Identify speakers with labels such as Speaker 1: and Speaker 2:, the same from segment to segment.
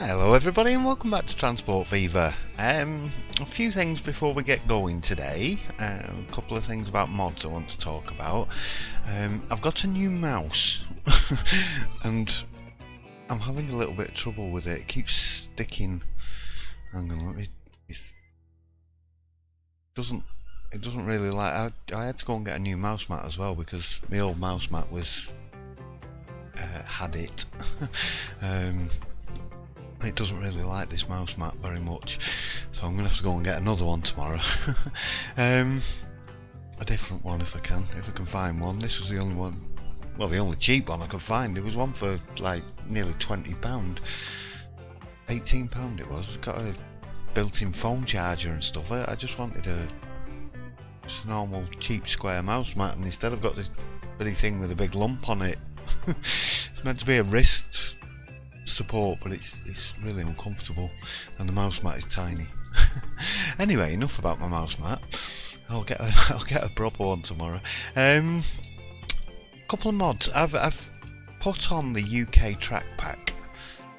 Speaker 1: Hello everybody and welcome back to Transport Fever. A few things before we get going today. A couple of things about mods I want to talk about. I've got a new mouse and I'm having a little bit of trouble with it. It keeps sticking. Hang on, let me... It doesn't really like... I had to go and get a new mouse mat as well because my old mouse mat was... had it. It doesn't really like this mouse mat very much, so I'm going to have to go and get another one tomorrow. A different one if I can find one. This was the only one, well, the only cheap one I could find. There was one for like nearly £20, £18 it was. It's got a built-in phone charger and stuff. I just wanted just a normal cheap square mouse mat, and instead I've got this bloody thing with a big lump on it. It's meant to be a wrist support, but it's really uncomfortable, and the mouse mat is tiny. Anyway, enough about my mouse mat. I'll get a proper one tomorrow. Couple of mods. I've put on the UK track pack,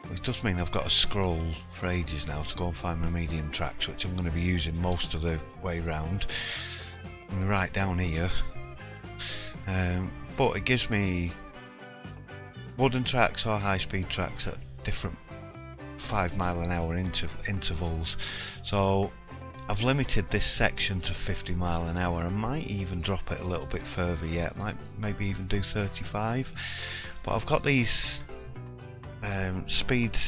Speaker 1: which does mean I've got to scroll for ages now to go and find my medium tracks, which I'm going to be using most of the way round. I'm right down here, but it gives me wooden tracks or high-speed tracks at different 5-mile-an-hour intervals. So I've limited this section to 50 mile an hour. I might even drop it a little bit further yet. Might maybe even do 35. But I've got these speed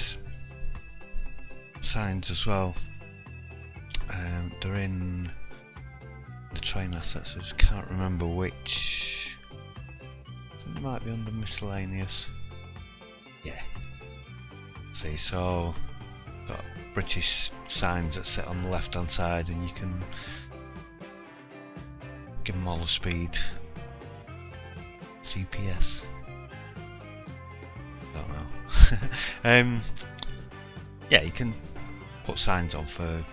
Speaker 1: signs as well. They're in the train assets. I just can't remember which. It might be under miscellaneous. Yeah. See, so got British signs that sit on the left hand side, and you can give them all the speed. CPS. Don't know. Yeah, you can put signs on for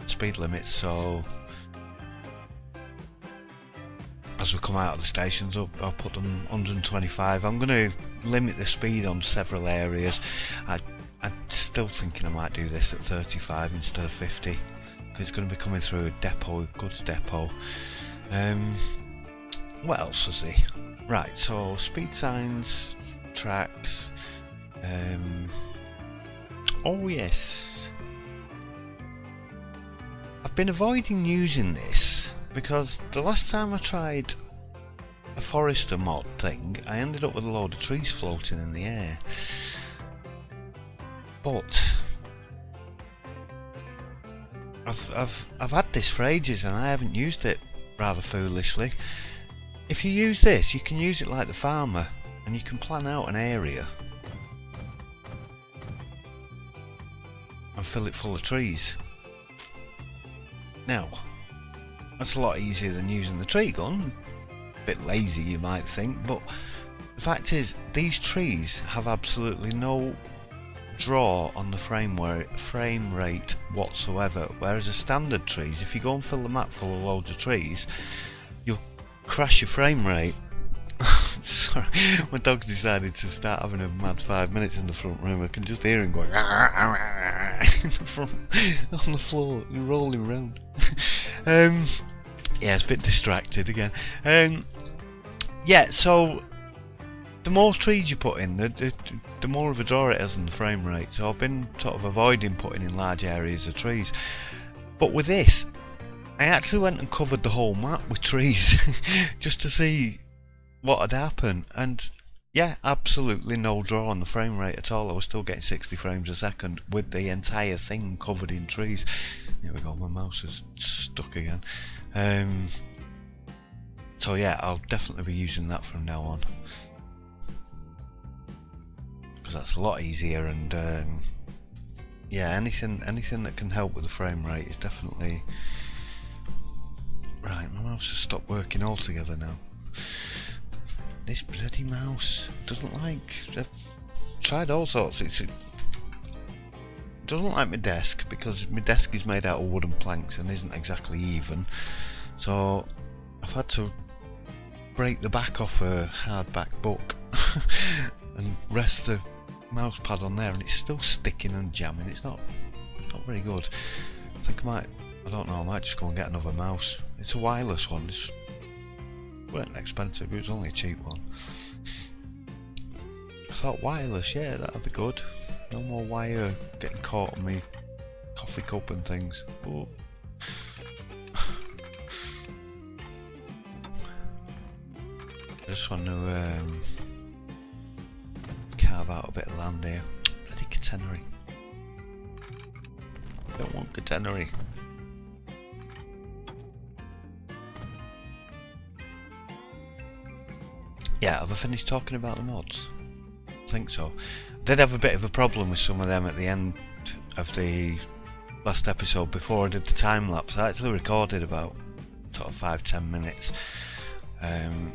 Speaker 1: speed limits, so as we come out of the stations I'll put them 125. I'm going to limit the speed on several areas. I'm still thinking I might do this at 35 instead of 50, because it's going to be coming through a depot, a goods depot. What else was he? Right, so speed signs, tracks. Oh yes, I've been avoiding using this because the last time I tried a Forester mod thing, I ended up with a load of trees floating in the air. But I've had this for ages and I haven't used it, rather foolishly. If you use this, you can use it like the farmer, and you can plan out an area and fill it full of trees. Now, that's a lot easier than using the tree gun. A bit lazy, you might think, but the fact is, these trees have absolutely no draw on the frame rate whatsoever, whereas the standard trees, if you go and fill the map full of loads of trees, you'll crash your frame rate. Sorry, my dog's decided to start having a mad 5 minutes in the front room. I can just hear him going in the front, on the floor, rolling around. Yeah, it's a bit distracted again. Yeah, so the more trees you put in, the more of a draw it has on the frame rate. So I've been sort of avoiding putting in large areas of trees. But with this, I actually went and covered the whole map with trees just to see what had happened, and yeah, absolutely no draw on the frame rate at all. I was still getting 60 frames a second with the entire thing covered in trees. Here we go, my mouse is stuck again. So yeah, I'll definitely be using that from now on, because that's a lot easier, and yeah, anything that can help with the frame rate is definitely... Right, my mouse has stopped working altogether now. This bloody mouse doesn't like... I've tried all sorts. It doesn't like my desk, because my desk is made out of wooden planks and isn't exactly even. So I've had to break the back off a hardback book and rest the mouse pad on there and it's still sticking and jamming. It's not very good. I think I don't know, I might just go and get another mouse. It's a wireless one. It weren't expensive, it was only a cheap one. I thought wireless, yeah, that'd be good. No more wire getting caught on me coffee cup and things. But I just want to carve out a bit of land here. Bloody catenary. Don't want catenary. Yeah, have I finished talking about the mods? I think so. I did have a bit of a problem with some of them at the end of the last episode before I did the time lapse. I actually recorded about sort of 5-10 minutes and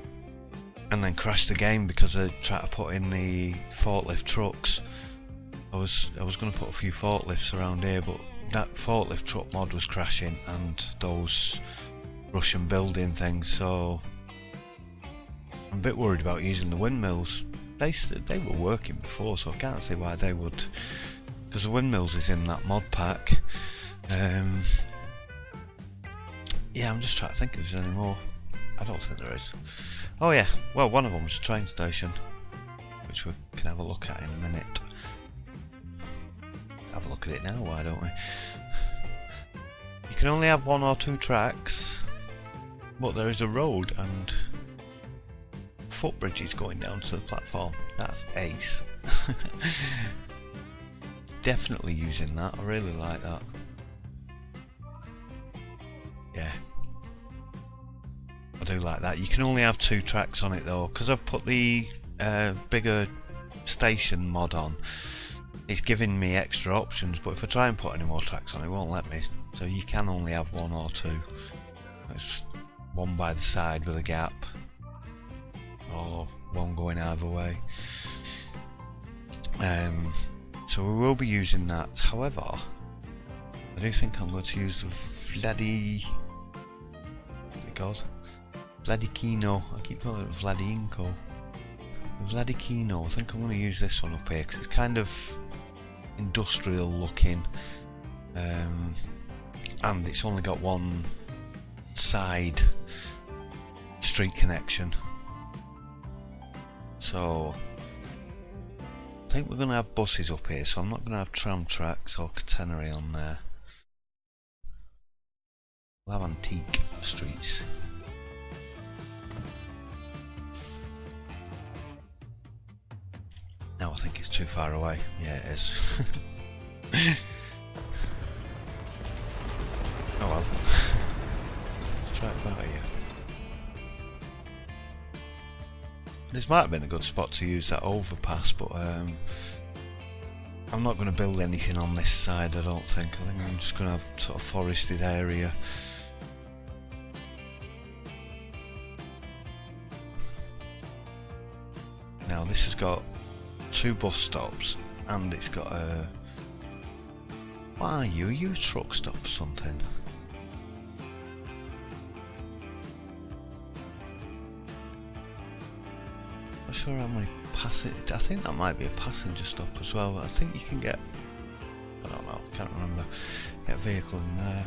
Speaker 1: then crashed the game because I tried to put in the forklift trucks. I was going to put a few forklifts around here, but that forklift truck mod was crashing and those Russian building things, so I'm a bit worried about using the windmills. They were working before, so I can't see why they would, because the windmills is in that mod pack. Yeah, I'm just trying to think if there's any more. I don't think there is. Oh yeah, well, one of them was a train station, which we can have a look at in a minute. Have a look at it now, why don't we? You can only have 1 or 2 tracks, but there is a road and footbridges going down to the platform. That's ace. Definitely using that, I really like that. Yeah, I do like that. You can only have 2 tracks on it though, because I've put the bigger station mod on. It's giving me extra options, but if I try and put any more tracks on, it won't let me. So you can only have 1 or 2. It's one by the side with a gap, or one going either way. So we will be using that. However, I do think I'm going to use the what's it called? Vladikino. I keep calling it Vladinko. Vladikino. I think I'm going to use this one up here because it's kind of industrial looking, and it's only got one side street connection. So I think we're going to have buses up here, so I'm not going to have tram tracks or catenary on there. We'll have antique streets. No, I think it's too far away. Yeah, it is. Oh well. Let's try it out here. This might have been a good spot to use that overpass, but I'm not going to build anything on this side, I don't think. I think I'm just going to have sort of forested area. Now this has got 2 bus stops and it's got a... What are you? Are you a truck stop or something? Not sure how many passengers... I think that might be a passenger stop as well. I think you can get... I don't know, can't remember. Get a vehicle in there.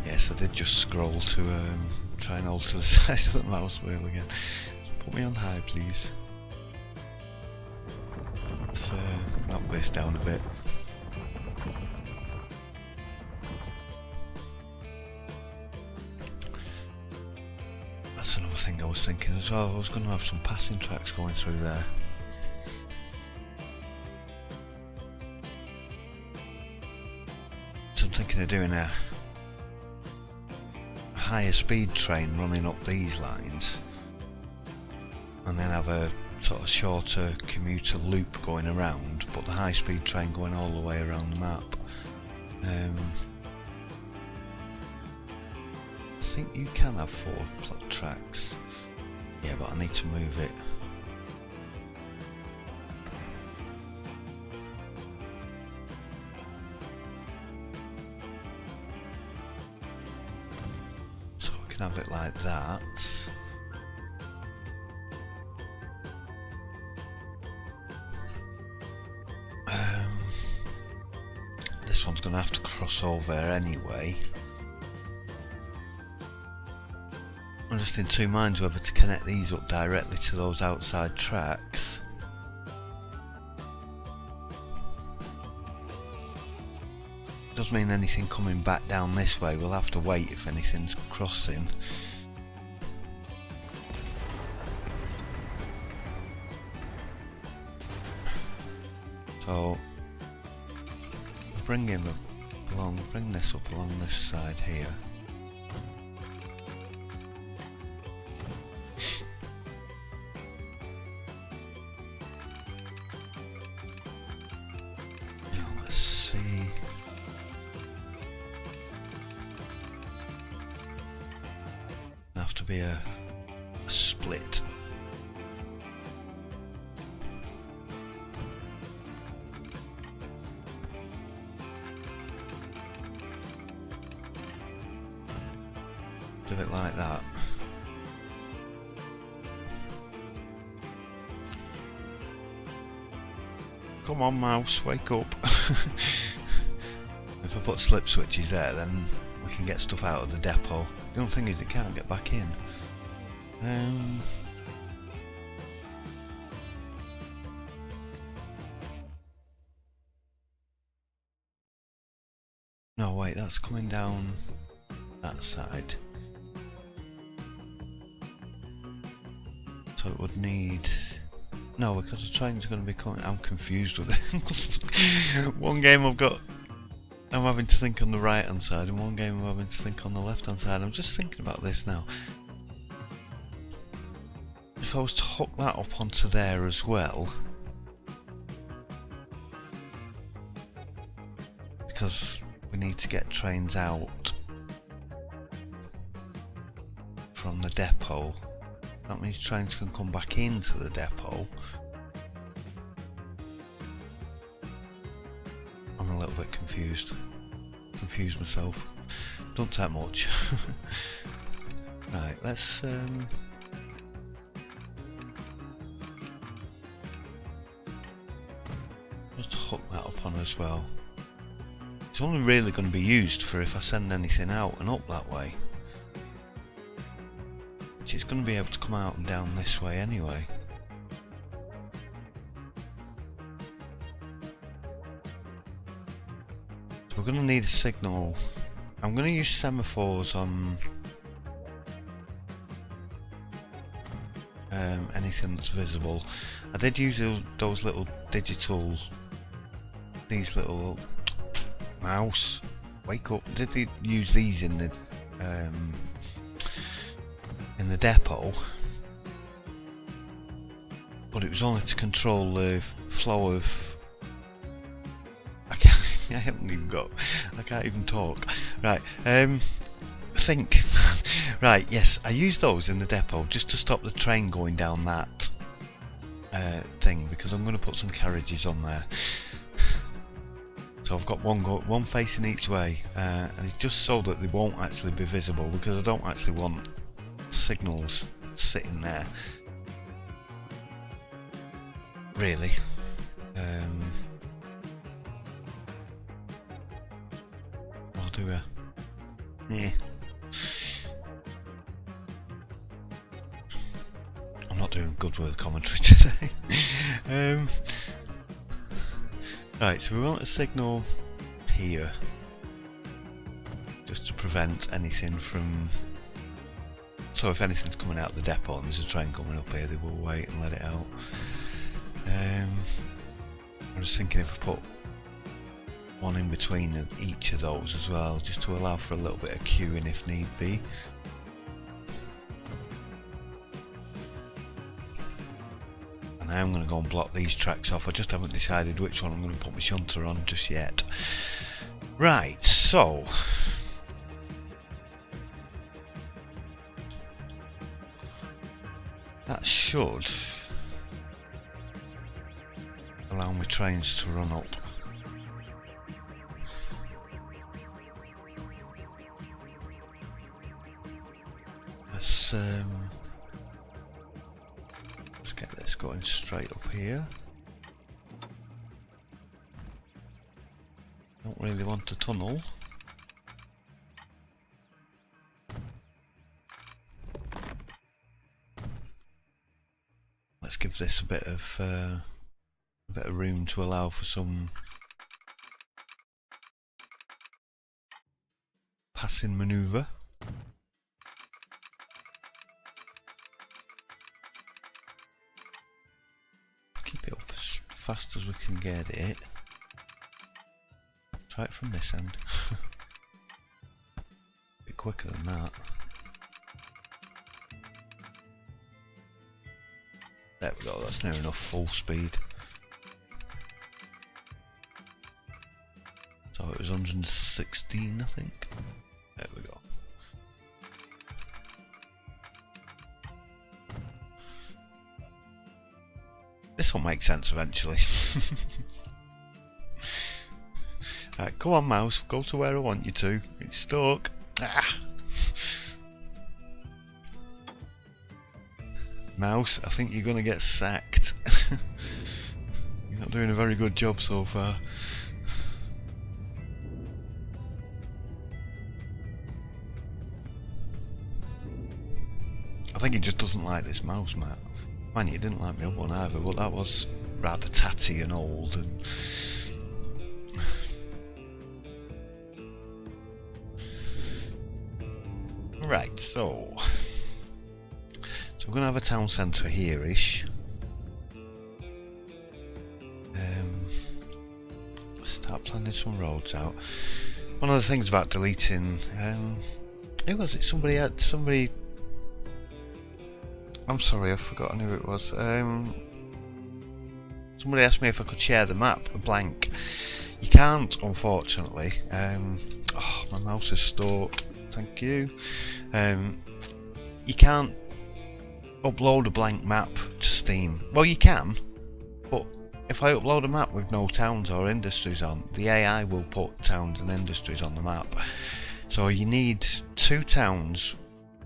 Speaker 1: Yes, I did just scroll to try and alter the size of the mouse wheel again. Put me on high, please. Let's knock this down a bit. That's another thing I was thinking as well. I was going to have some passing tracks going through there. So I'm thinking of doing a higher speed train running up these lines and then have a sort of shorter commuter loop going around, but the high speed train going all the way around the map. I think you can have 4 tracks. Yeah, but I need to move it. So I can have it like that. to have to cross over anyway. I'm just in two minds whether to connect these up directly to those outside tracks. Doesn't mean anything coming back down this way, we'll have to wait if anything's crossing. So bring him along, bring this up along this side here. Now let's see. Have to be a split. Do it like that. Come on, mouse, wake up. If I put slip switches there, then we can get stuff out of the depot. The only thing is it can't get back in. No, wait, that's coming down that side. So it would need... No, because the train's going to be coming... I'm confused with it. One game I'm having to think on the right hand side, and one game I'm having to think on the left hand side. I'm just thinking about this now. If I was to hook that up onto there as well, because we need to get trains out from the depot, that means trains can come back into the depot. I'm a little bit confused. Confused myself. Don't take much. Right, let's just hook that up on as well. It's only really going to be used for if I send anything out and up that way. Which it's going to be able to come out and down this way anyway. So we're going to need a signal. I'm going to use semaphores on anything that's visible. I did use those little digital, these little mouse, wake up. Did they use these in the depot? But it was only to control the flow of. I can't even talk. Right. Think. Right. Yes, I used those in the depot just to stop the train going down that thing, because I'm going to put some carriages on there. So I've got one facing each way, and it's just so that they won't actually be visible, because I don't actually want signals sitting there. Really. I'll do a... Yeah. I'm not doing good with the commentary today. Right, so we want a signal here, just to prevent anything from... So if anything's coming out of the depot and there's a train coming up here, they will wait and let it out. I'm just thinking if I put one in between each of those as well, just to allow for a little bit of queuing if need be. And I am going to go and block these tracks off. I just haven't decided which one I'm going to put my shunter on just yet. Right, so... that should allow my trains to run up. Let's get this going straight up here. Don't really want a tunnel. Let's give this a bit of room to allow for some passing manoeuvre. Keep it up as fast as we can get it. Try it from this end. A bit quicker than that. There we go, that's near enough full speed. So it was 116, I think. There we go. This will make sense eventually. Right, come on mouse, go to where I want you to. It's stuck. Ah. Mouse, I think you're gonna get sacked. You're not doing a very good job so far. I think he just doesn't like this mouse, Matt. Man, you didn't like my other one either, but that was rather tatty and old and... Right, so we're going to have a town centre here-ish. Start planning some roads out. One of the things about deleting... who was it? Somebody... I'm sorry, I've forgotten who it was. Somebody asked me if I could share the map, a blank. You can't, unfortunately. Oh, my mouse is stuck. Thank you. You can't upload a blank map to Steam. Well, you can, but if I upload a map with no towns or industries on, the AI will put towns and industries on the map. So you need 2 towns,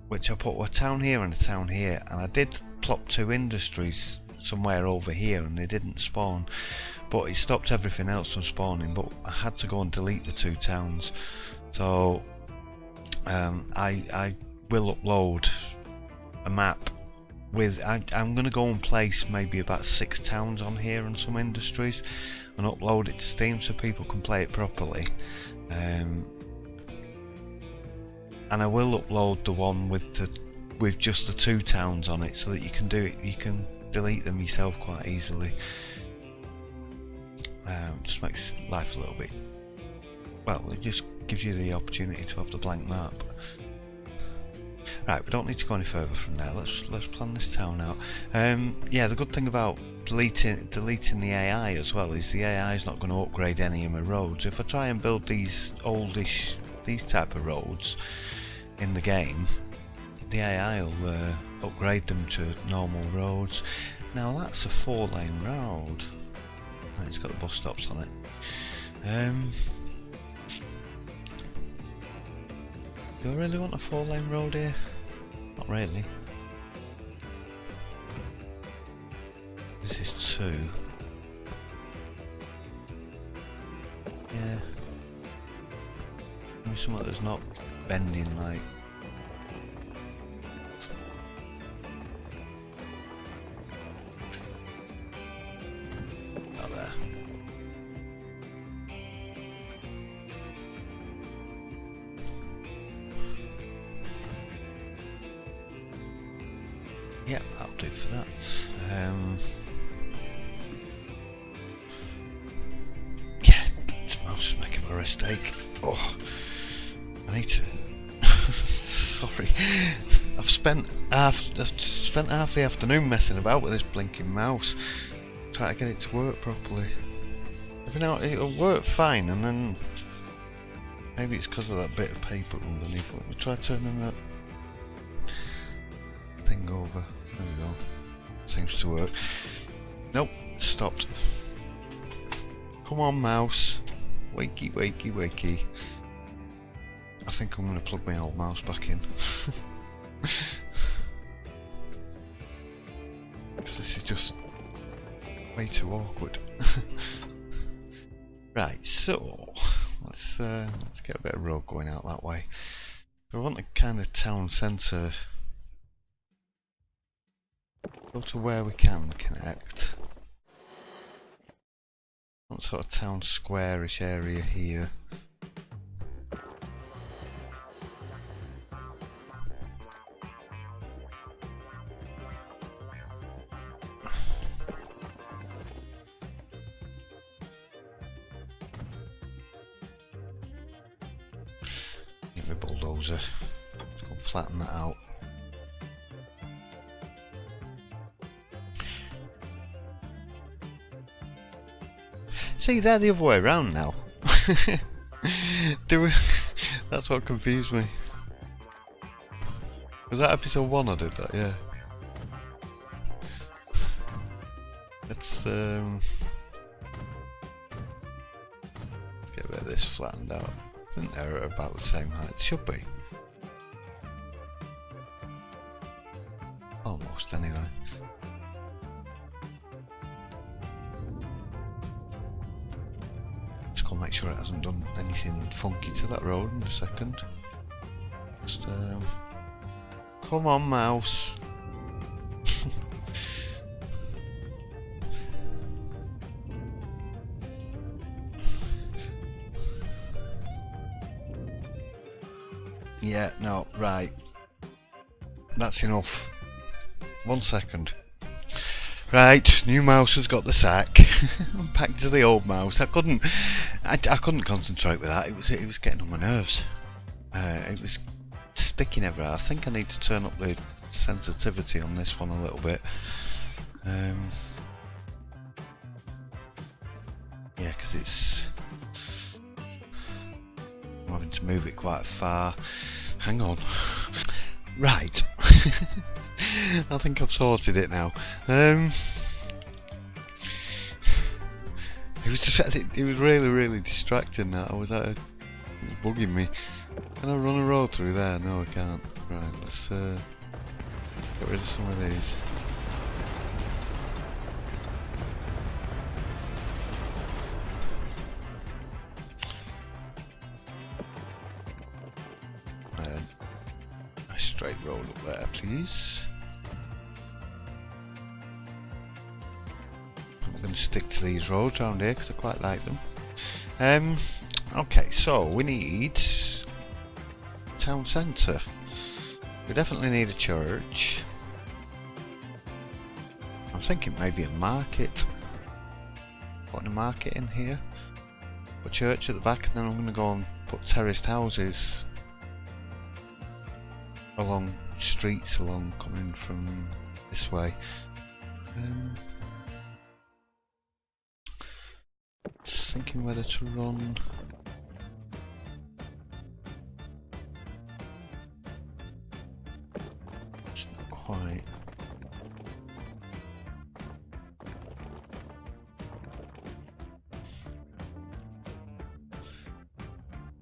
Speaker 1: which I put a town here and a town here, and I did plop 2 industries somewhere over here and they didn't spawn, but it stopped everything else from spawning. But I had to go and delete the 2 towns, so I will upload a map with I'm going to go and place maybe about 6 towns on here and some industries and upload it to Steam so people can play it properly. And I will upload the one with just the 2 towns on it so that you can do it. You can delete them yourself quite easily. Just makes life a little bit, well, it just gives you the opportunity to have the blank map. Right, we don't need to go any further from there. Let's plan this town out. Yeah, the good thing about deleting the AI as well is the AI is not going to upgrade any of my roads. If I try and build these type of roads in the game, the AI will upgrade them to normal roads. Now that's a 4-lane road. And it's got the bus stops on it. Do I really want a 4-lane road here? Not really. This is 2. Yeah. Maybe something that's not bending like... Not there. Yeah, that'll do for that. Yeah, this mouse is making a mistake. Oh, I need to. Sorry, I've spent half the afternoon messing about with this blinking mouse, trying to get it to work properly. Every now it'll work fine, and then maybe it's because of that bit of paper underneath. Let me try turning that thing over. There we go. Seems to work. Nope, it's stopped. Come on, mouse. Wakey, wakey, wakey. I think I'm going to plug my old mouse back in. Because this is just way too awkward. Right, so let's get a bit of road going out that way. We want a kind of town centre. Go to where we can connect. What sort of town square-ish area here? Give me a bulldozer. Let's go flatten that out. See, they're the other way around now. That's what confused me. Was that episode 1 I did that? Yeah. Let's get a bit of this flattened out. I think they're at about the same height. Should be. Almost, anyway. Make sure it hasn't done anything funky to that road in a second. Just come on, mouse. Yeah, no, right. That's enough. 1 second. Right, new mouse has got the sack. Back to the old mouse. I couldn't concentrate with that. It was getting on my nerves. It was sticking everywhere. I think I need to turn up the sensitivity on this one a little bit. Yeah, because it's. I'm having to move it quite far. Hang on. Right. I think I've sorted it now. It was really distracting that. Bugging me. Can I run a road through there? No, I can't. Right, let's get rid of some of these. A straight road up there, please. I'm going to stick to these roads around here because I quite like them. Okay, so we need town centre. We definitely need a church. I'm thinking maybe a market. Putting a market in here. Put a church at the back, and then I'm going to go and put terraced houses along streets coming from this way. Just thinking whether to run. It's not quite.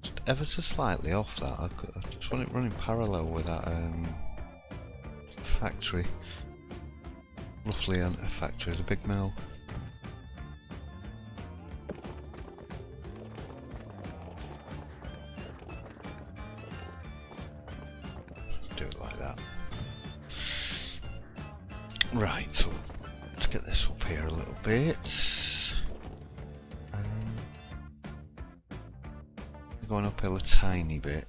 Speaker 1: Just ever so slightly off that. I just want it running parallel with that factory. Roughly a factory, the big mill. Do it like that. Right, so let's get this up here a little bit. Going uphill a tiny bit.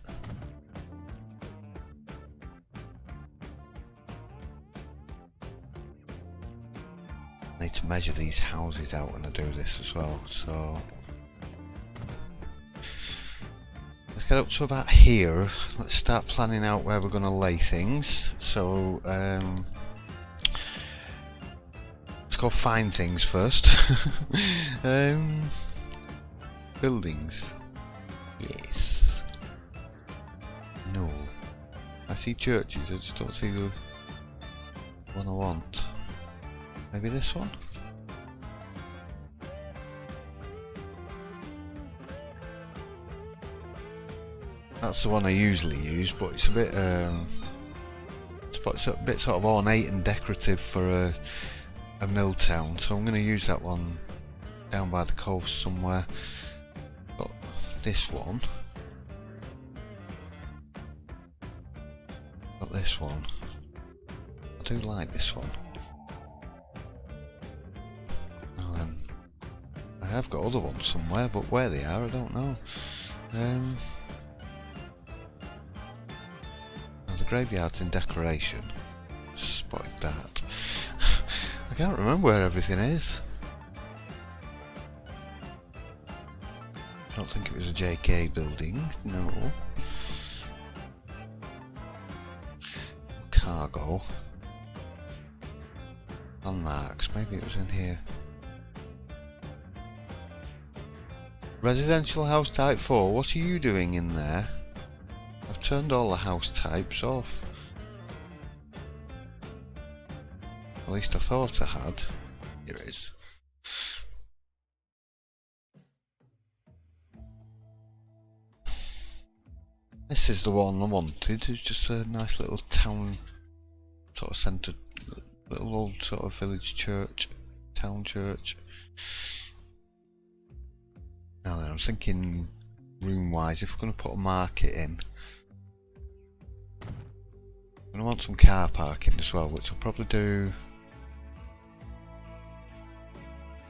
Speaker 1: I need to measure these houses out when I do this as well, so let's get up to about here. Let's start planning out where we're going to lay things. So let's go find things first. Buildings. Yes. No. I see churches, I just don't see the one I want. Maybe this one? That's the one I usually use, but it's a bit it's a bit sort of ornate and decorative for a mill town, so I'm going to use that one down by the coast somewhere. Got this one. Got this one. I do like this one. And then I have got other ones somewhere, but where they are I don't know. The graveyard's in decoration. Spotted that. I can't remember where everything is. I don't think it was a JK building, no. Cargo. Landmarks, maybe it was in here. Residential house type 4, what are you doing in there? I've turned all the house types off. At least I thought I had. Here it is. This is the one I wanted. It's just a nice little town sort of centre, little old sort of village church, town church. Now then, I'm thinking room wise, if we're going to put a market in, I'm going to want some car parking as well, which I'll probably do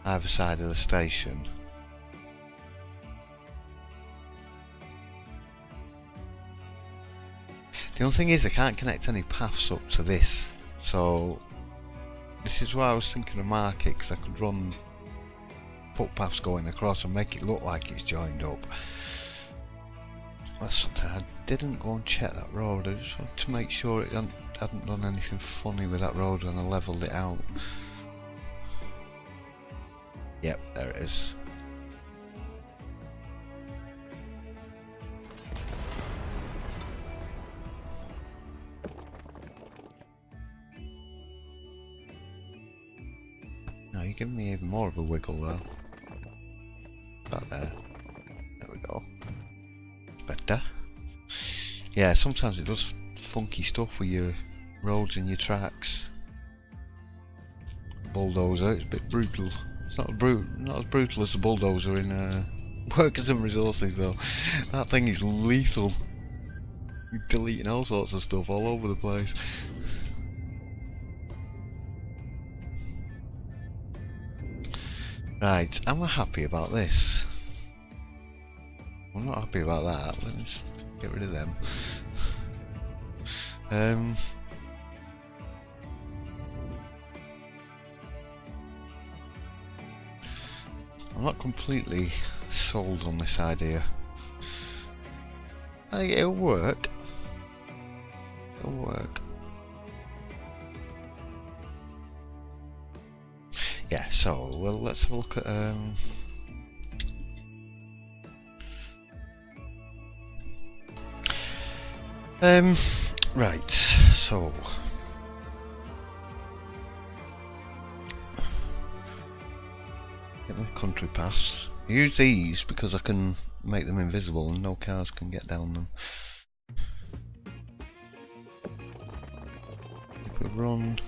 Speaker 1: either side of the station. The only thing is I can't connect any paths up to this, so this is why I was thinking of market, because I could run footpaths going across and make it look like it's joined up. That's something I didn't go and check that road. I just wanted to make sure it hadn't done anything funny with that road when I levelled it out. Yep, there it is. No, you're giving me even more of a wiggle though. About there. There we go. Better. Yeah, sometimes it does funky stuff with your roads and your tracks. Bulldozer, it's a bit brutal. It's not as brutal as the bulldozer in Workers and Resources though. That thing is lethal. You're deleting all sorts of stuff all over the place. Right, am I happy about this? I'm not happy about that. Let me just get rid of them. I'm not completely sold on this idea. I think it'll work. It'll work. Yeah, so, well, let's have a look at, right, so, get the country paths. I use these because I can make them invisible and no cars can get down them. If we run...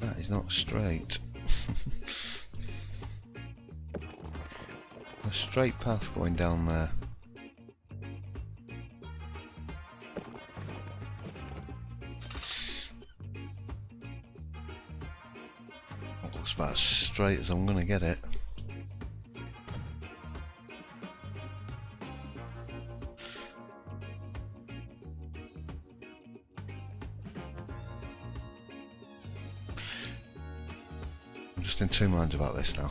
Speaker 1: That is not straight. A straight path going down there. That looks about as straight as I'm gonna get it. I'm just in two minds about this now.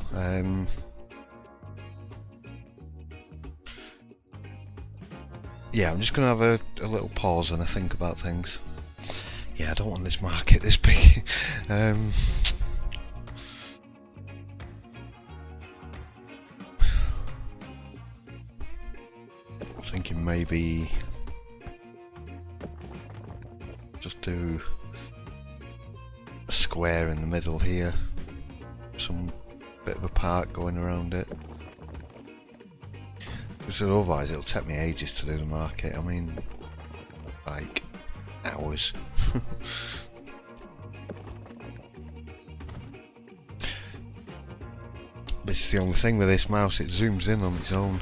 Speaker 1: Yeah, I'm just going to have a little pause and a think about things. Yeah, I don't want this market this big. I'm thinking maybe just do a square in the middle here. Some bit of a park going around it. Because otherwise it'll take me ages to do the market. I mean, like, hours. This is the only thing with this mouse, it zooms in on its own.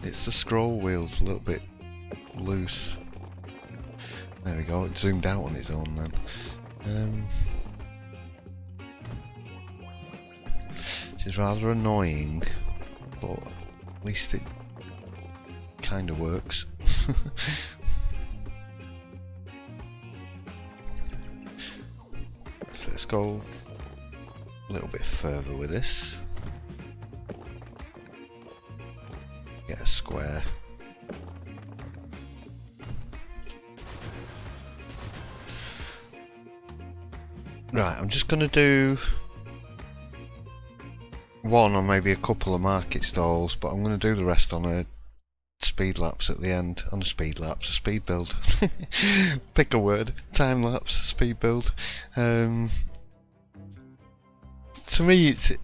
Speaker 1: It's the scroll wheel's a little bit loose. There we go, it zoomed out on its own then. Which is rather annoying, but at least it kind of works. So let's go a little bit further with this. Get a square. Right, I'm just going to do one or maybe a couple of market stalls, but I'm going to do the rest on a speed lapse at the end. On a speed lapse, a speed build. Pick a word. Time lapse, speed build. To me it's a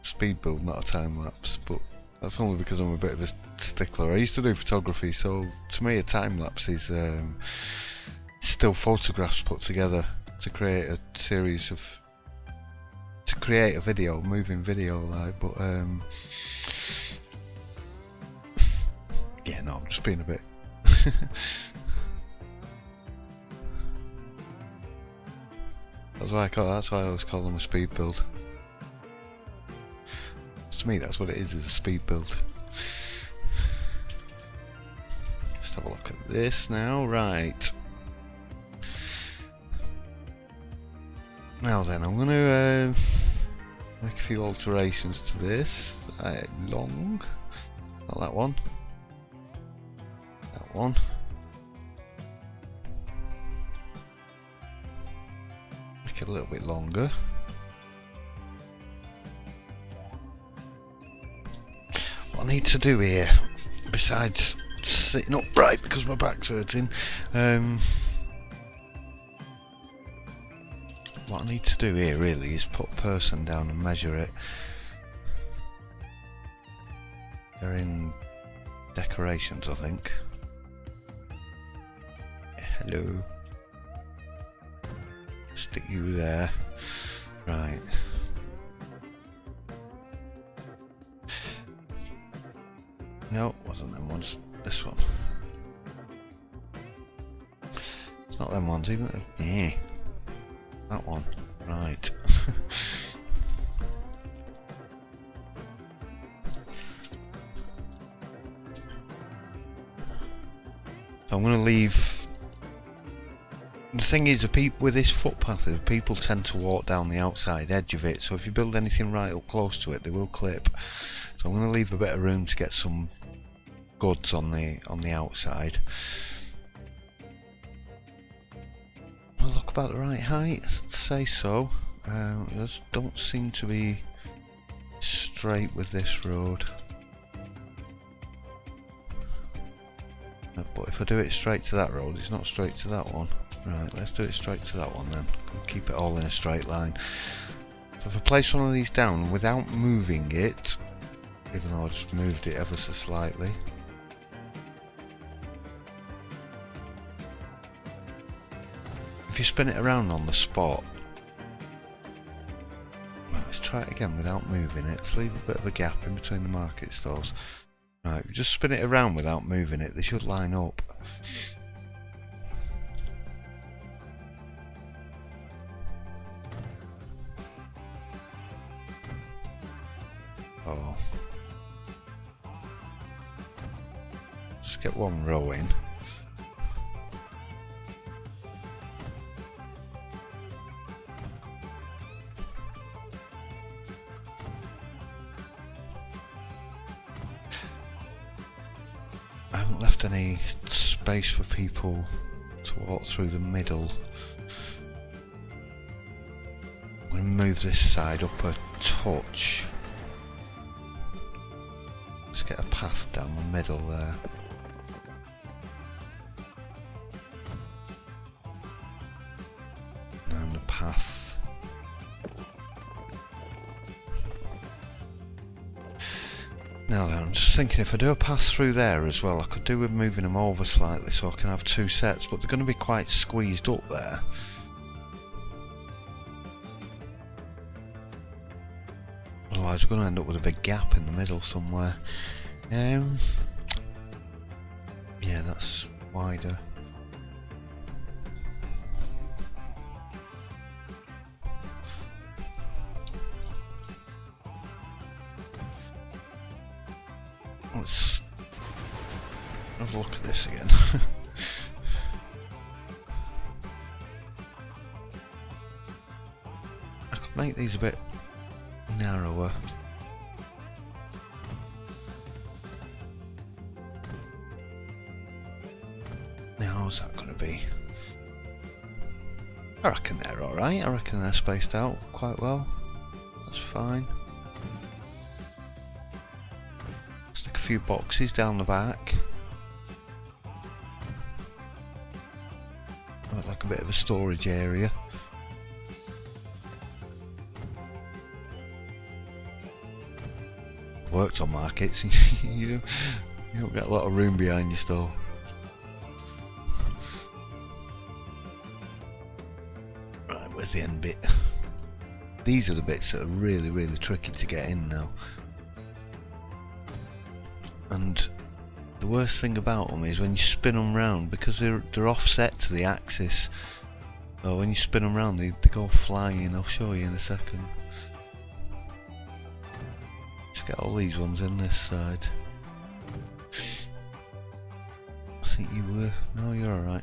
Speaker 1: speed build, not a time lapse, but that's only because I'm a bit of a stickler. I used to do photography, so to me a time lapse is still photographs put together to create a series of, to create a video, moving video, like. But yeah, no, I'm just being a bit. That's why I always call them a speed build. To me, that's what it is a speed build. Let's have a look at this now. Right. Now then, I'm going to make a few alterations to this. Long. Not that one. That one. Make it a little bit longer. What I need to do here, besides sitting upright because my back's hurting, what I need to do here really is put a person down and measure it. They're in decorations, I think. Hello. Stick you there. Right. No, wasn't them ones. This one. It's not them ones even. Yeah. That one. Right. So I'm going to leave. The thing is, the people with this footpath, people tend to walk down the outside edge of it. So if you build anything right up close to it, they will clip. So I'm going to leave a bit of room to get some goods on the outside. Look about the right height, I'd say so. It just don't seem to be straight with this road. But if I do it straight to that road, it's not straight to that one. Right, let's do it straight to that one then. Keep it all in a straight line. So if I place one of these down without moving it, even though I just moved it ever so slightly. If you spin it around on the spot, right, let's try it again without moving it. Let's leave a bit of a gap in between the market stalls. Right, if you just spin it around without moving it, they should line up. Oh. Just get one row in. I haven't left any space for people to walk through the middle. I'm going to move this side up a touch. Let's get a path down the middle there. And a path. Now then, I'm just thinking if I do a pass through there as well, I could do with moving them over slightly so I can have two sets, but they're going to be quite squeezed up there. otherwise we're going to end up with a big gap in the middle somewhere. Yeah, that's wider. Let's have a look at this again. I could make these a bit narrower. Now, how's that going to be? I reckon they're alright. I reckon they're spaced out quite well. That's fine. Stick a few boxes down the back. Like a bit of a storage area. Worked on markets. you don't get a lot of room behind your store. Right, where's the end bit? These are the bits that are really, really tricky to get in now. And the worst thing about them is when you spin them round, because they're offset to the axis. So when you spin them round, they go flying. I'll show you in a second. Just get all these ones in this side. I think you were. No, you're alright.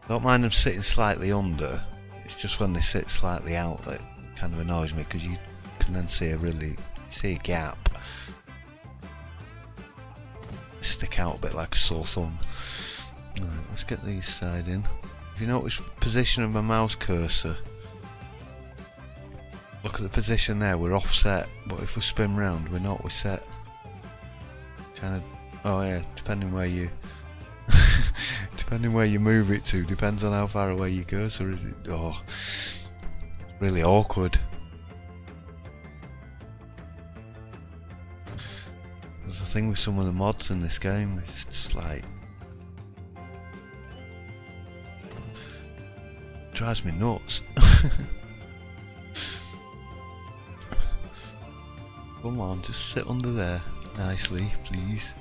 Speaker 1: Don't mind them sitting slightly under. It's just when they sit slightly out that kind of annoys me, because you can then see a gap. Stick out a bit like a sore thumb. Right, let's get these side in. If you notice the position of my mouse cursor, look at the position there, we're offset, but if we spin round we're not, we're set kind of, oh yeah, depending where you depending where you move it to, depends on how far away your cursor is. Oh, really awkward. There's the thing with some of the mods in this game, it's just like, drives me nuts. Come on, just sit under there nicely, please.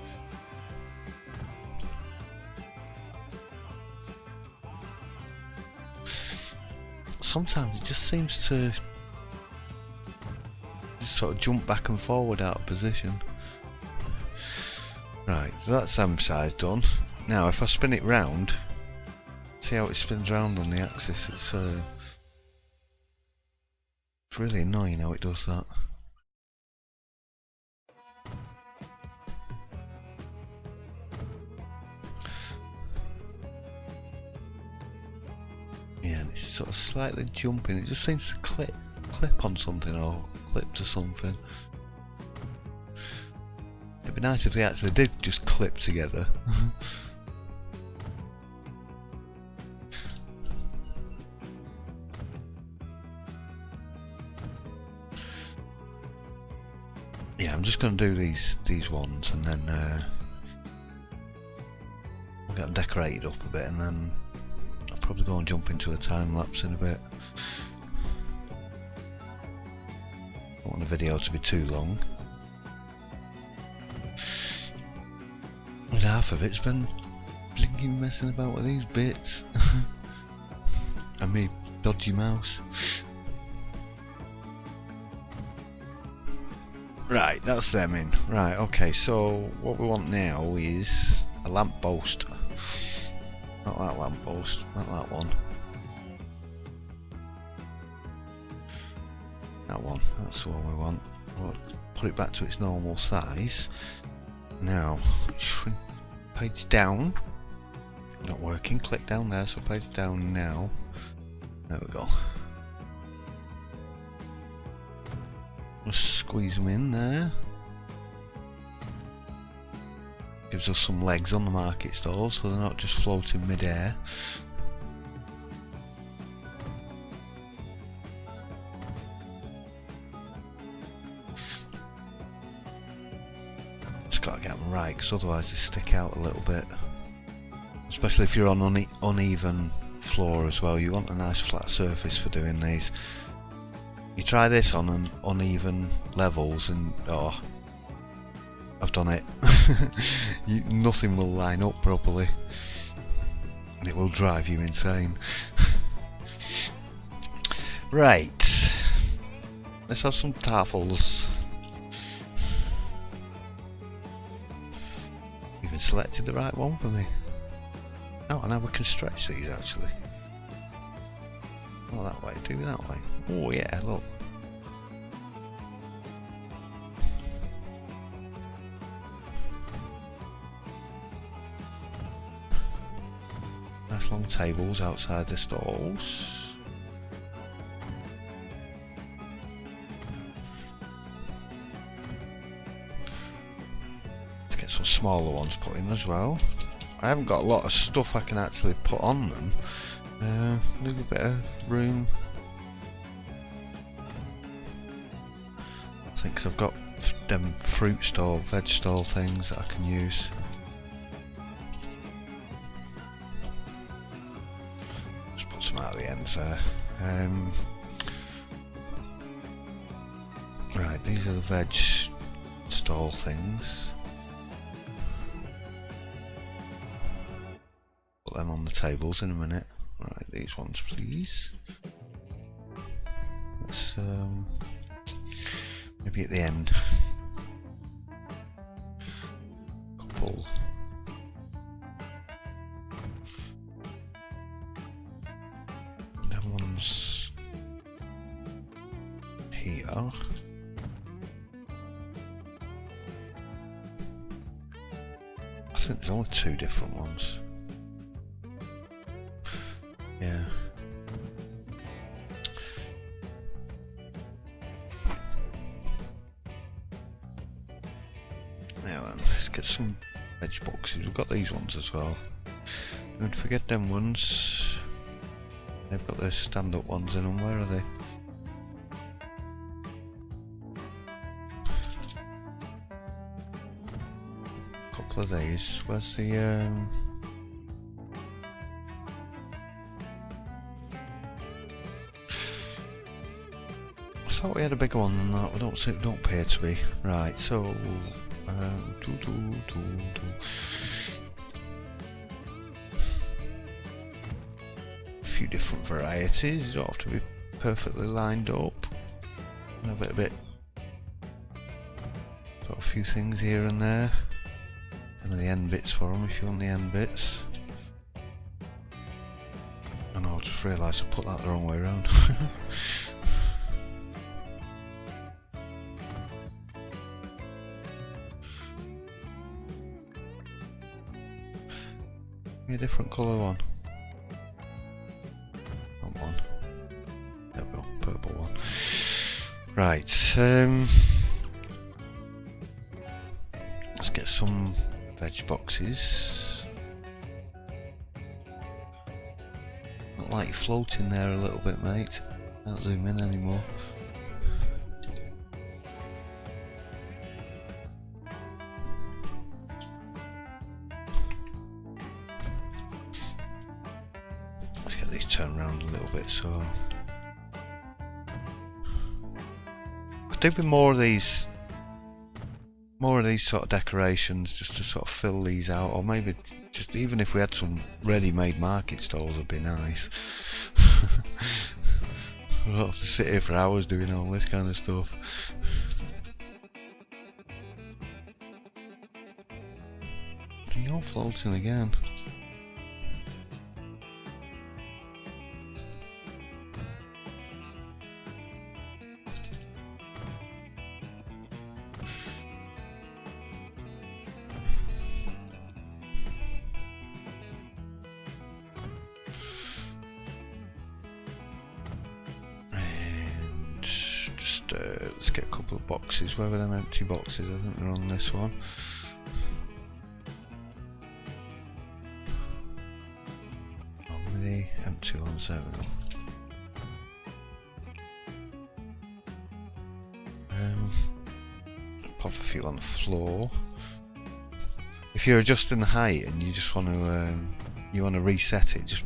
Speaker 1: Sometimes it just seems to just sort of jump back and forward out of position. Right, so that's some size done. Now if I spin it round, see how it spins round on the axis, it's really annoying how it does that. Yeah, and it's sort of slightly jumping, it just seems to clip on something or clip to something. It'd be nice if they actually did just clip together. Yeah, I'm just going to do these ones, and then I'll get them decorated up a bit, and then I'll probably go and jump into a time lapse in a bit. I don't want the video to be too long. And half of it's been blinking messing about with these bits. And me dodgy mouse. Right, that's them in. Right, okay, so what we want now is a lamppost. Not that lamppost, not that one. That one, that's the one we want. We'll put it back to its normal size. Now, shrink page down. Not working, click down there, so page down now. There we go. Just squeeze them in there. Gives us some legs on the market stalls, so they're not just floating mid-air. Just gotta get them right, because otherwise they stick out a little bit. Especially if you're on uneven floor as well. You want a nice flat surface for doing these. You try this on an uneven levels and oh, I've done it. Nothing will line up properly. It will drive you insane. Right, let's have some taffels. Even selected the right one for me. Oh, and now we can stretch these actually. Not that way, do it that way. Oh yeah, look. Nice long tables outside the stalls. Let's get some smaller ones put in as well. I haven't got a lot of stuff I can actually put on them. Leave a bit of room. I think 'cause I've got them fruit stall, veg stall things that I can use. Just put some out of the ends there. Right, these are the veg stall things. Put them on the tables in a minute. Right, these ones please. Let's maybe at the end. Couple. Them ones here. I think there's only two different ones. Yeah. Now then, let's get some veg boxes. We've got these ones as well. Don't forget them ones. They've got their stand-up ones in them. Where are they? Couple of these. Where's the I thought we had a bigger one than that. We don't appear to be. Right, so a few different varieties. You don't have to be perfectly lined up. A bit got a few things here and there. And the end bits for them if you want the end bits. And I just realised I put that the wrong way around. A different colour one. That one. There we go, purple one. Right, let's get some veg boxes. Look like you're floating there a little bit, mate. Can't zoom in anymore. Turn around a little bit, so could do with more of these sort of decorations just to sort of fill these out, or maybe just even if we had some ready-made market stalls would be nice. I don't have to sit here for hours doing all this kind of stuff. You're floating again. Let's get a couple of boxes. Where were them empty boxes? I think they're on this one. How many empty ones? There we go. Pop a few on the floor. If you're adjusting the height and you just want to reset it, just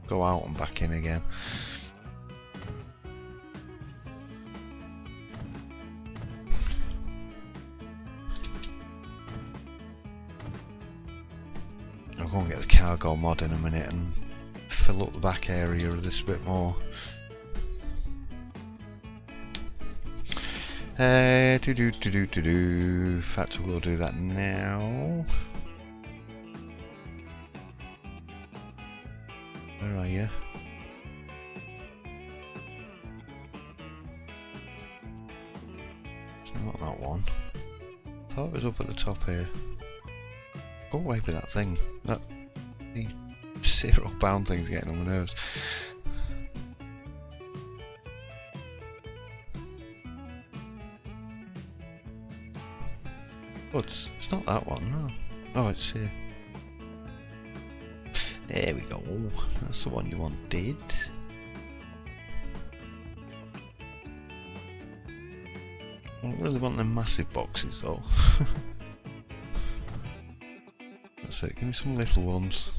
Speaker 1: go out and back in again. I'll go and get the cargo mod in a minute and fill up the back area of this a bit more. In fact, we'll do that now. Where are you? It's not that one. I thought it was up at the top here. Go away with that thing. That zero bound thing's getting on my nerves. Oh, it's not that one, no. Oh, it's here. There we go. That's the one you wanted. I don't really want them massive boxes though. That's it, give me some little ones.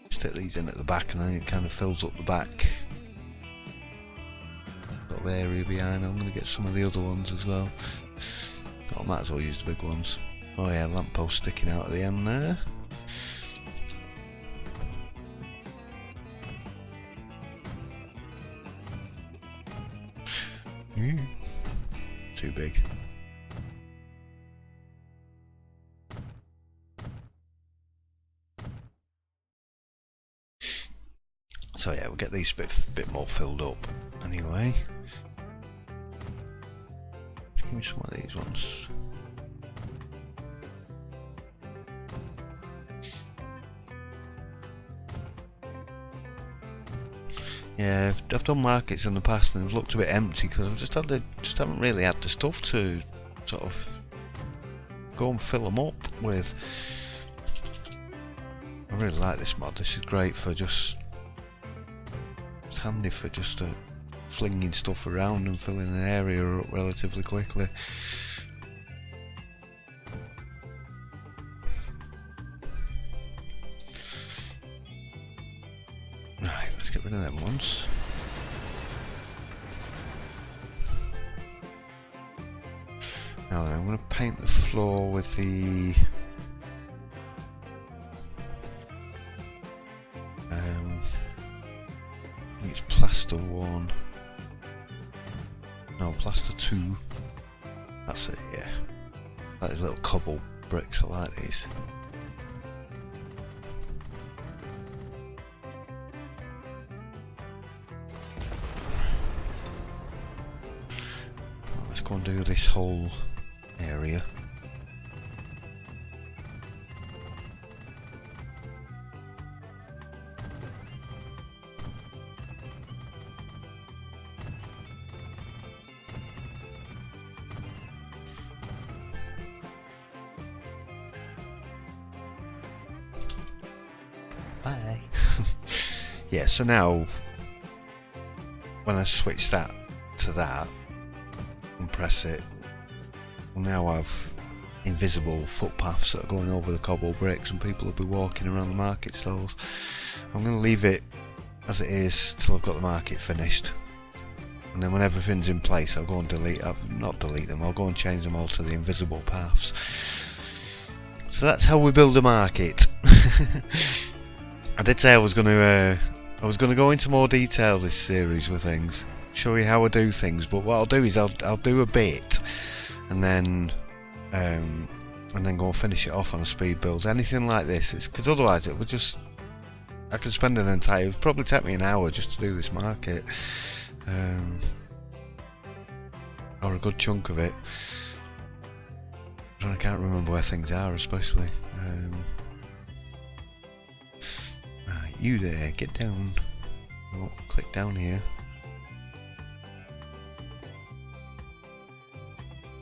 Speaker 1: Stick these in at the back and then it kind of fills up the back sort of area behind. I'm going to get some of the other ones as well. I might as well use the big ones. Oh yeah, lamppost sticking out at the end there. Too big. So yeah, we'll get these bit more filled up anyway. Give me some of these ones. Yeah, I've done markets in the past and they've looked a bit empty because I've just haven't really had the stuff to sort of go and fill them up with. I really like this mod. This is great for it's handy for just flinging stuff around and filling an area up relatively quickly. Right, let's get rid of them ones. Now then, I'm going to paint the floor with the I think it's plaster 1. No, plaster 2. That's it, yeah. That is little cobble bricks, I like these. Let's go and do this whole area. Bye. Yeah, so now when I switch that to that and press it, we'll now have invisible footpaths that are going over the cobble bricks and people will be walking around the market stalls. I'm going to leave it as it is till I've got the market finished, and then when everything's in place I'll go and not delete them, I'll go and change them all to the invisible paths. So that's how we build a market. I did say I was going to go into more detail this series with things, show you how I do things, but what I'll do is I'll do a bit and then go and finish it off on a speed build. Anything like this, because otherwise it would just, I could spend an entire, it would probably take me an hour just to do this market, or a good chunk of it. I can't remember where things are, especially. Right, you there, get down. Oh, click down here.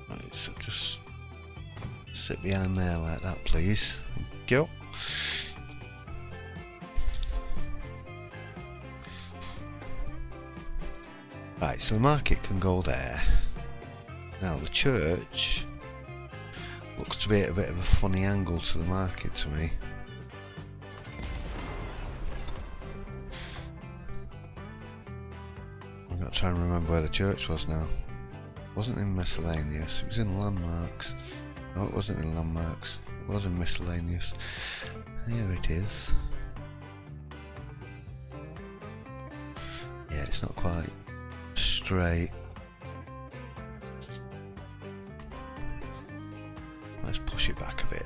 Speaker 1: Right, so just sit behind there like that, please. Thank you. Right, so the market can go there. Now the church looks to be at a bit of a funny angle to the market to me. I've got to try and remember where the church was now. It wasn't in miscellaneous, it was in landmarks. No, it wasn't in landmarks, it was in miscellaneous. Here it is. Yeah, it's not quite straight. Let's push it back a bit.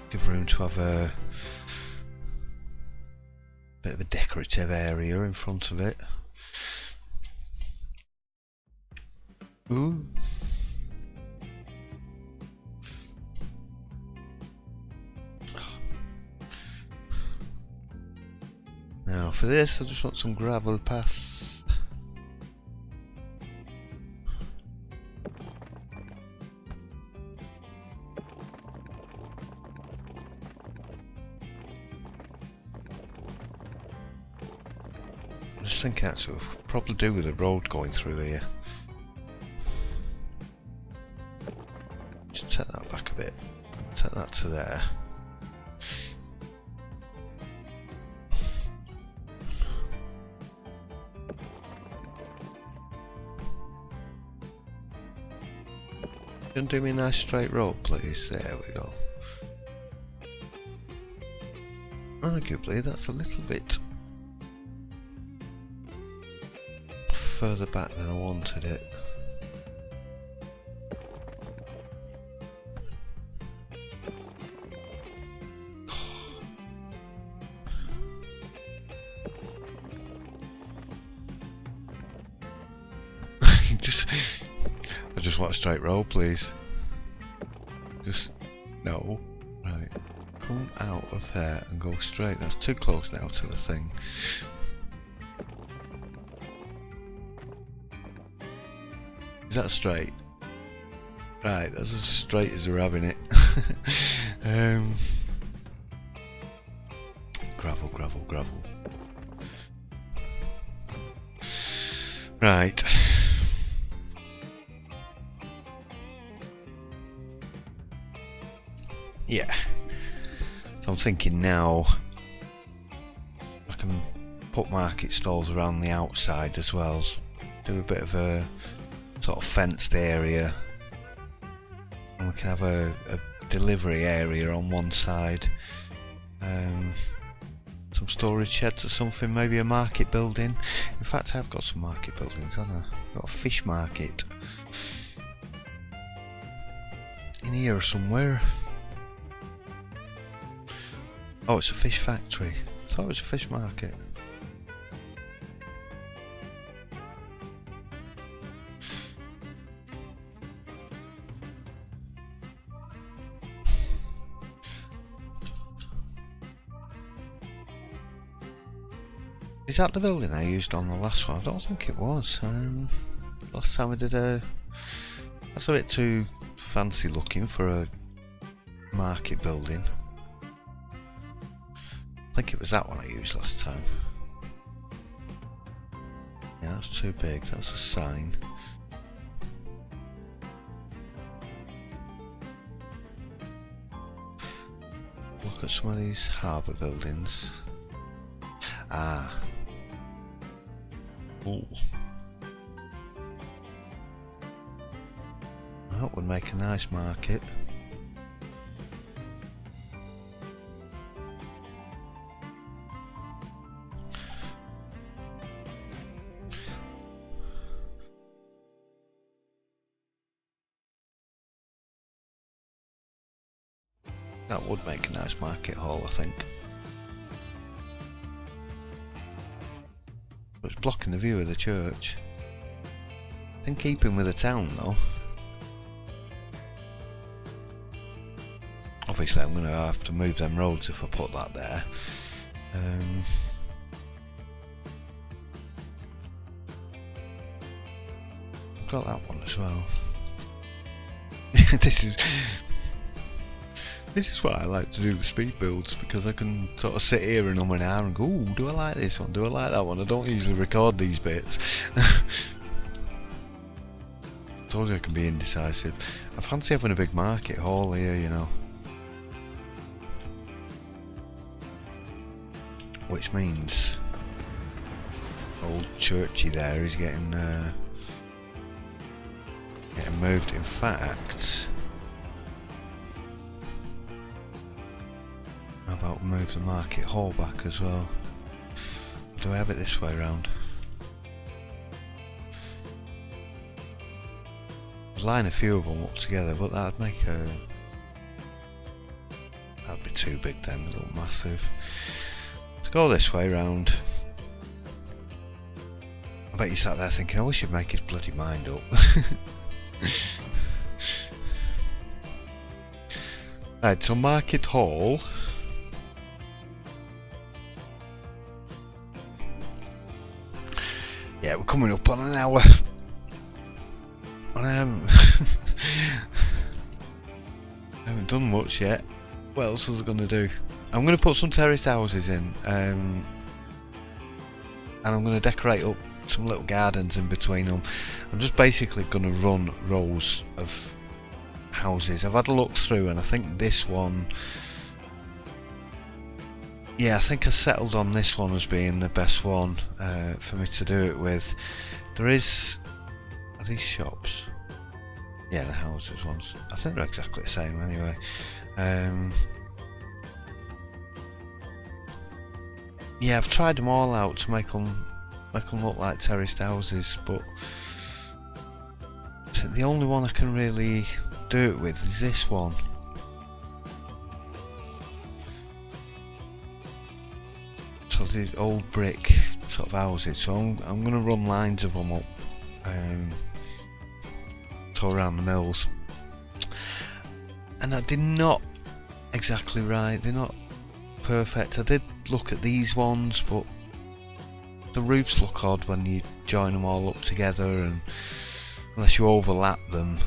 Speaker 1: Give room to have a bit of a decorative area in front of it. Ooh. Now for this I just want some gravel paths. I just think that's what we'll probably do with the road going through here. Just take that back a bit. Take that to there. Can you do me a nice straight road, please? There we go. Arguably, that's a little bit further back than I wanted it. I just want a straight road, please. Just no. Right. Come out of there and go straight. That's too close now to the thing. Is that straight? Right, that's as straight as we're having it. Gravel, gravel, gravel. Right. Yeah. So I'm thinking now I can put market stalls around the outside as well. Do a bit of a sort of fenced area. And we can have a delivery area on one side. Some storage sheds or something, maybe a market building. In fact, I've got some market buildings, haven't I? I've got a fish market in here somewhere. Oh, it's a fish factory. I thought it was a fish market. Is that the building I used on the last one? I don't think it was. Last time I did that's a bit too fancy looking for a market building. I think it was that one I used last time. Yeah, that's too big. That's a sign. Look at some of these harbour buildings. Ah. Ooh. That would make a nice market. That would make a nice market hall, I think. But it's blocking the view of the church. In keeping with the town though. Obviously I'm going to have to move them roads if I put that there. I've got that one as well. This is what I like to do, the speed builds, because I can sort of sit here in an hour and go, ooh, do I like this one, do I like that one? I don't usually record these bits. Told you I can be indecisive. I fancy having a big market hall here, you know. Which means old churchy there is getting moved. In fact, how about move the market hall back as well? Do I have it this way round? Line a few of them up together, but that'd make that'd be too big then, it'll look massive. Let's go this way round. I bet you sat there thinking, I wish he'd make his bloody mind up. Right, so Market Hall. Yeah, we're coming up on an hour. And I haven't done much yet. What else was I going to do? I'm going to put some terraced houses in. And I'm going to decorate up some little gardens in between them. I'm just basically going to run rows of houses. I've had a look through and I think this one, yeah, I think I settled on this one as being the best one for me to do it with. There is, are these shops? Yeah, the houses ones. I think they're exactly the same anyway. Yeah, I've tried them all out to make them look like terraced houses, but the only one I can really do it with is this one. So the old brick sort of houses. So I'm going to run lines of them up, so around the mills. And they're not exactly right. They're not perfect. I did look at these ones, but the roofs look odd when you join them all up together, and unless you overlap them.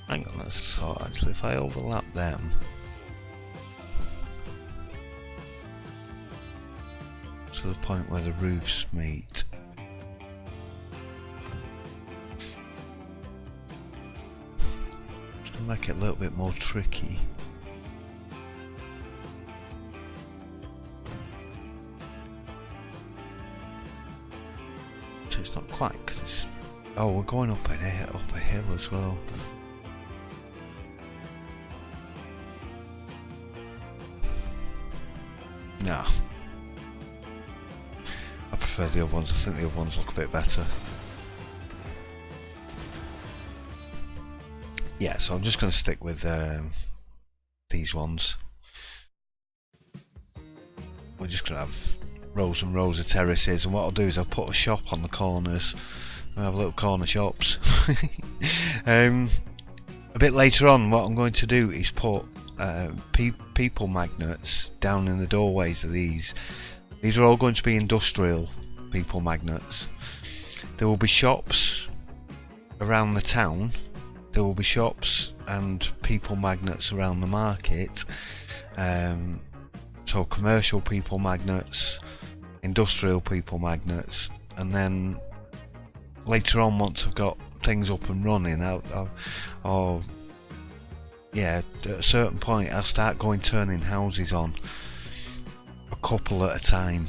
Speaker 1: Hang on, that's a thought actually. If I overlap them, to the point where the roofs meet, it's going to make it a little bit more tricky. So it's not quite, because it's, oh, we're going up a hill as well. Nah, I prefer the other ones. I think the other ones look a bit better. Yeah, so I'm just going to stick with these ones. We're just going to have rows and rows of terraces, and what I'll do is I'll put a shop on the corners and have little corner shops. A bit later on, what I'm going to do is put people magnets down in the doorways of these. These are all going to be industrial people magnets. There will be shops around the town. There will be shops and people magnets around the market. So commercial people magnets, industrial people magnets, and then later on, once I've got things up and running, I'll yeah, at a certain point I'll start turning houses on a couple at a time.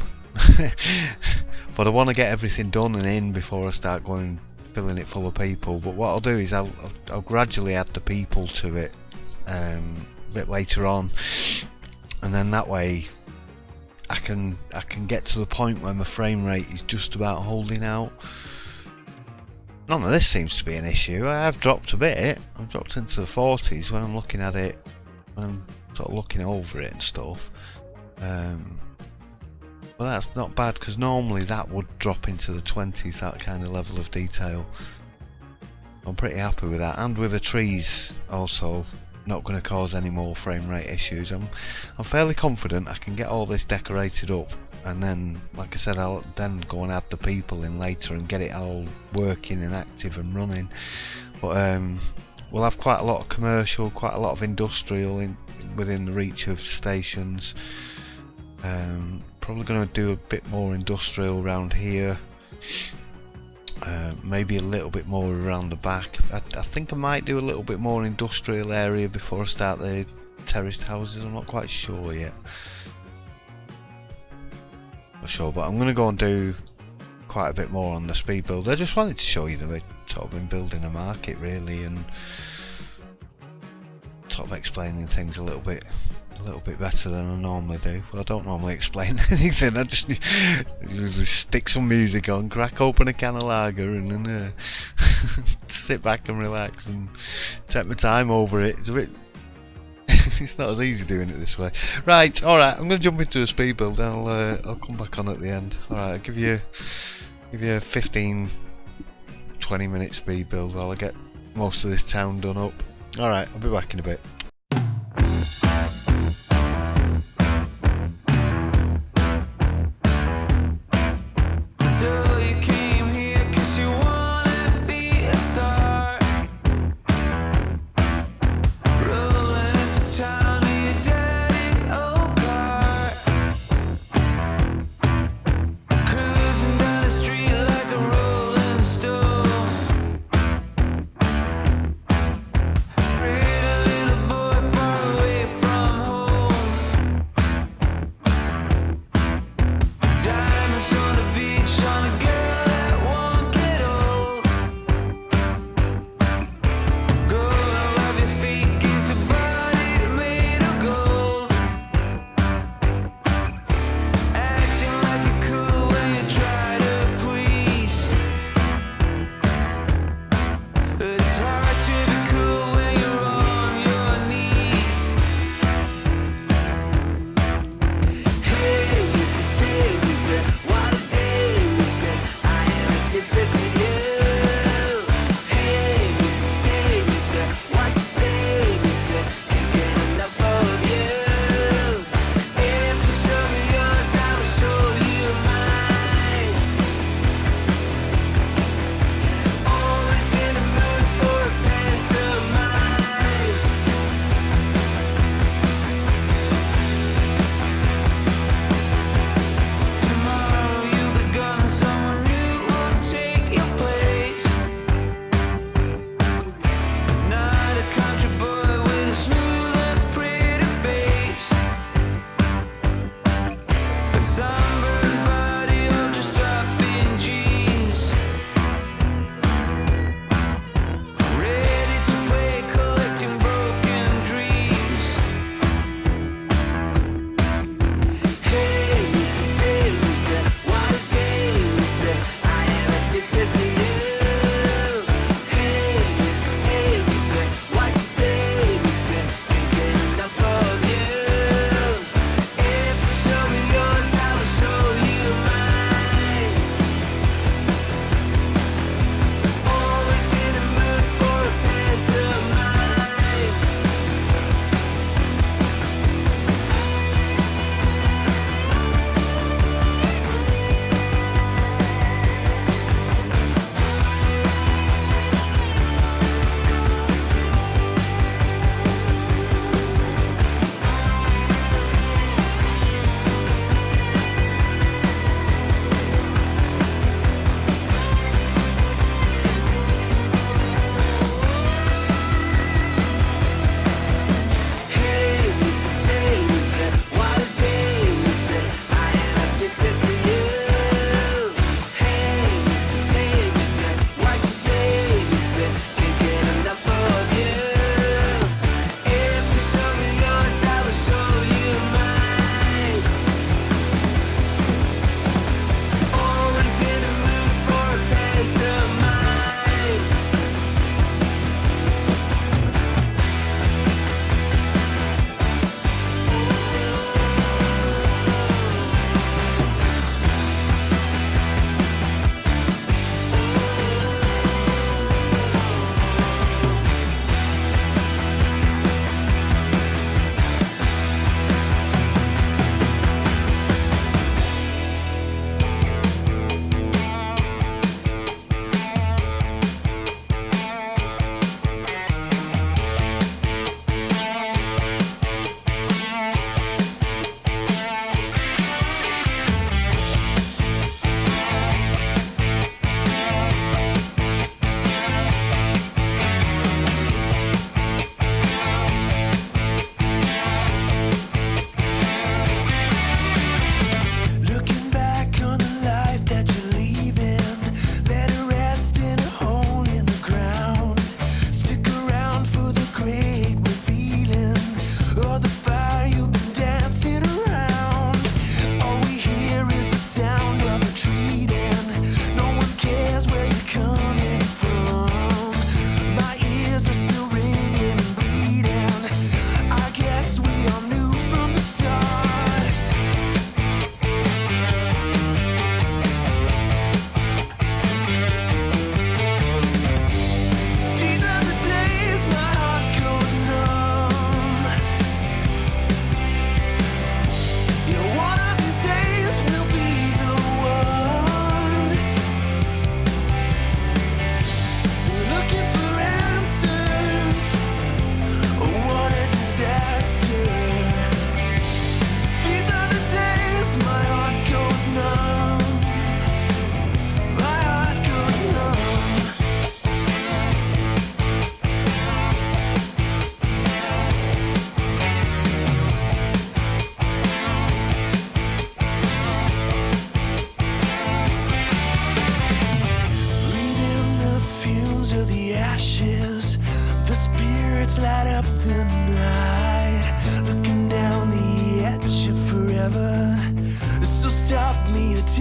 Speaker 1: But I want to get everything done and in before I start filling it full of people. But what I'll do is I'll gradually add the people to it a bit later on, and then that way I can get to the point where my frame rate is just about holding out. None of this seems to be an issue. I've dropped a bit. I've dropped into the 40s when I'm looking at it, when I'm sort of looking over it and stuff. But that's not bad, because normally that would drop into the 20s, that kind of level of detail. I'm pretty happy with that, and with the trees also not going to cause any more frame rate issues. I'm fairly confident I can get all this decorated up, and then, like I said, I'll then go and add the people in later and get it all working and active and running. But we'll have quite a lot of commercial, quite a lot of industrial within the reach of stations. Probably going to do a bit more industrial around here. Maybe a little bit more around the back. I think I might do a little bit more industrial area before I start the terraced houses. I'm not quite sure yet. for sure. But I'm going to go and do quite a bit more on the speed build. I just wanted to show you the sort of in building a market really, and sort of explaining things a little bit better than I normally do. Well, I don't normally explain anything. I just stick some music on, crack open a can of lager, and then sit back and relax and take my time over it. It's a bit. It's not as easy doing it this way. Right, all right. I'm going to jump into a speed build. And I'll come back on at the end. All right, I'll give you a 15, 20 minute speed build while I get most of this town done up. All right, I'll be back in a bit.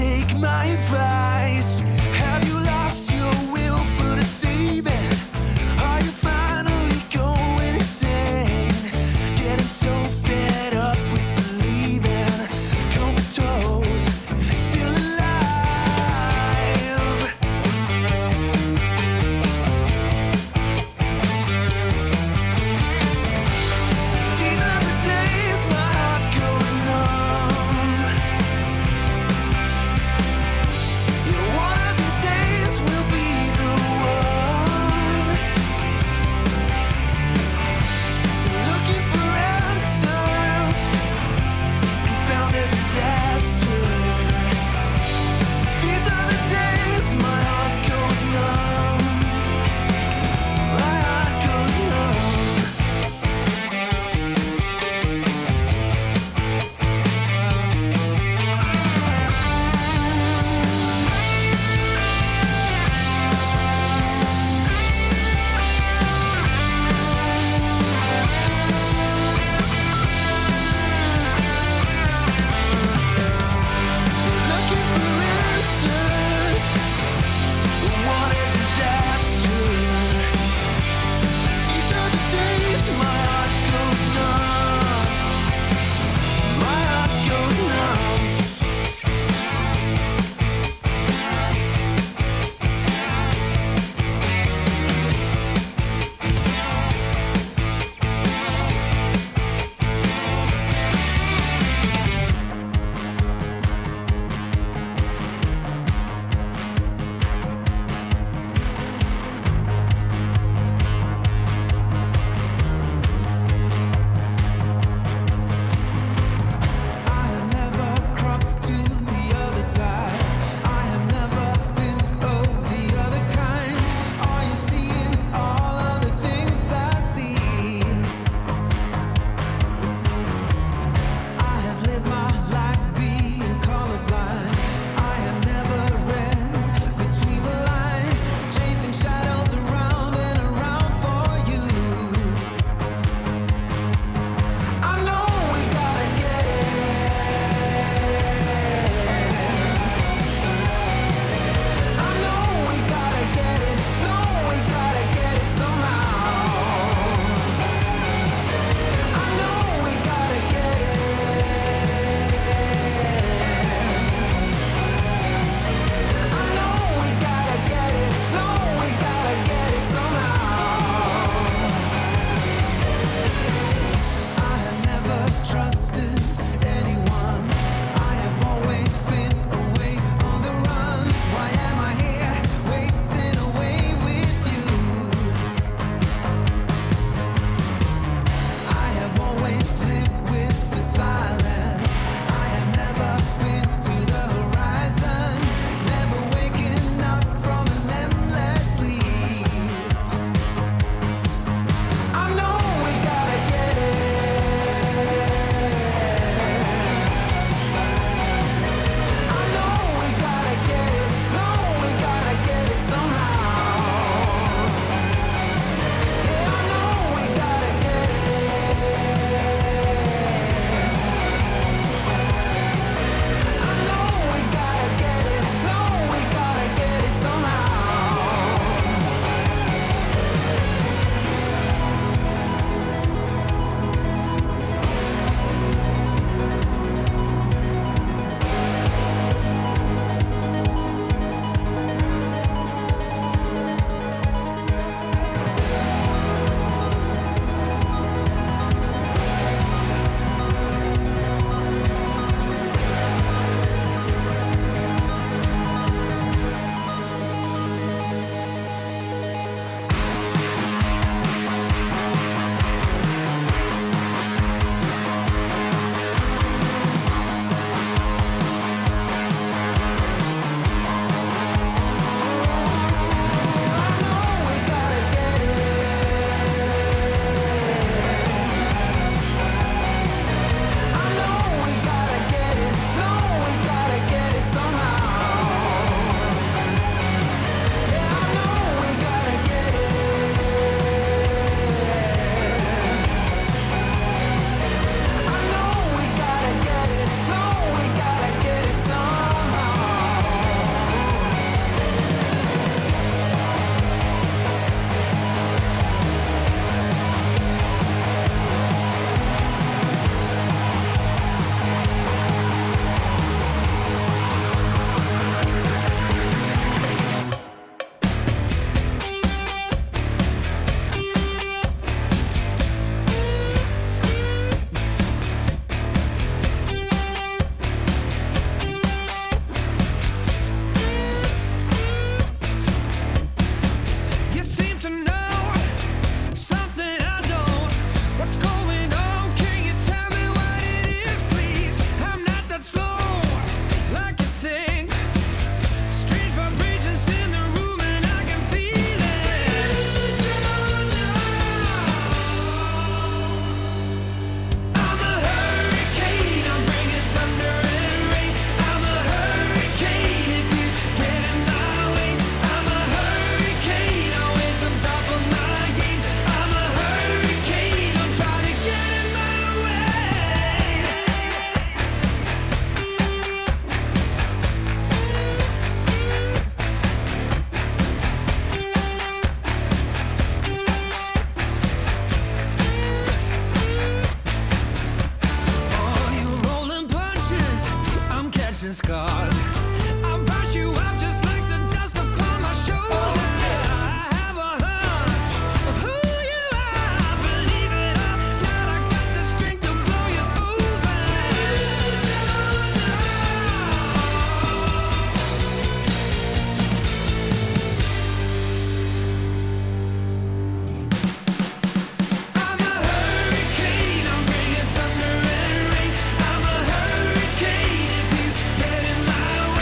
Speaker 2: take my advice. Have you lost your will for deceiving? Are you finally going insane? Getting so fed up with believing, comatose, still alive. These are the days my heart goes numb. scars and scars. I'll brush you up just like the dust upon my shoulder. I have a hunch of who you are. Believe it or not, I got the strength to blow you over. I'm a hurricane, I'm bringing thunder and rain. I'm a hurricane if you get in my way.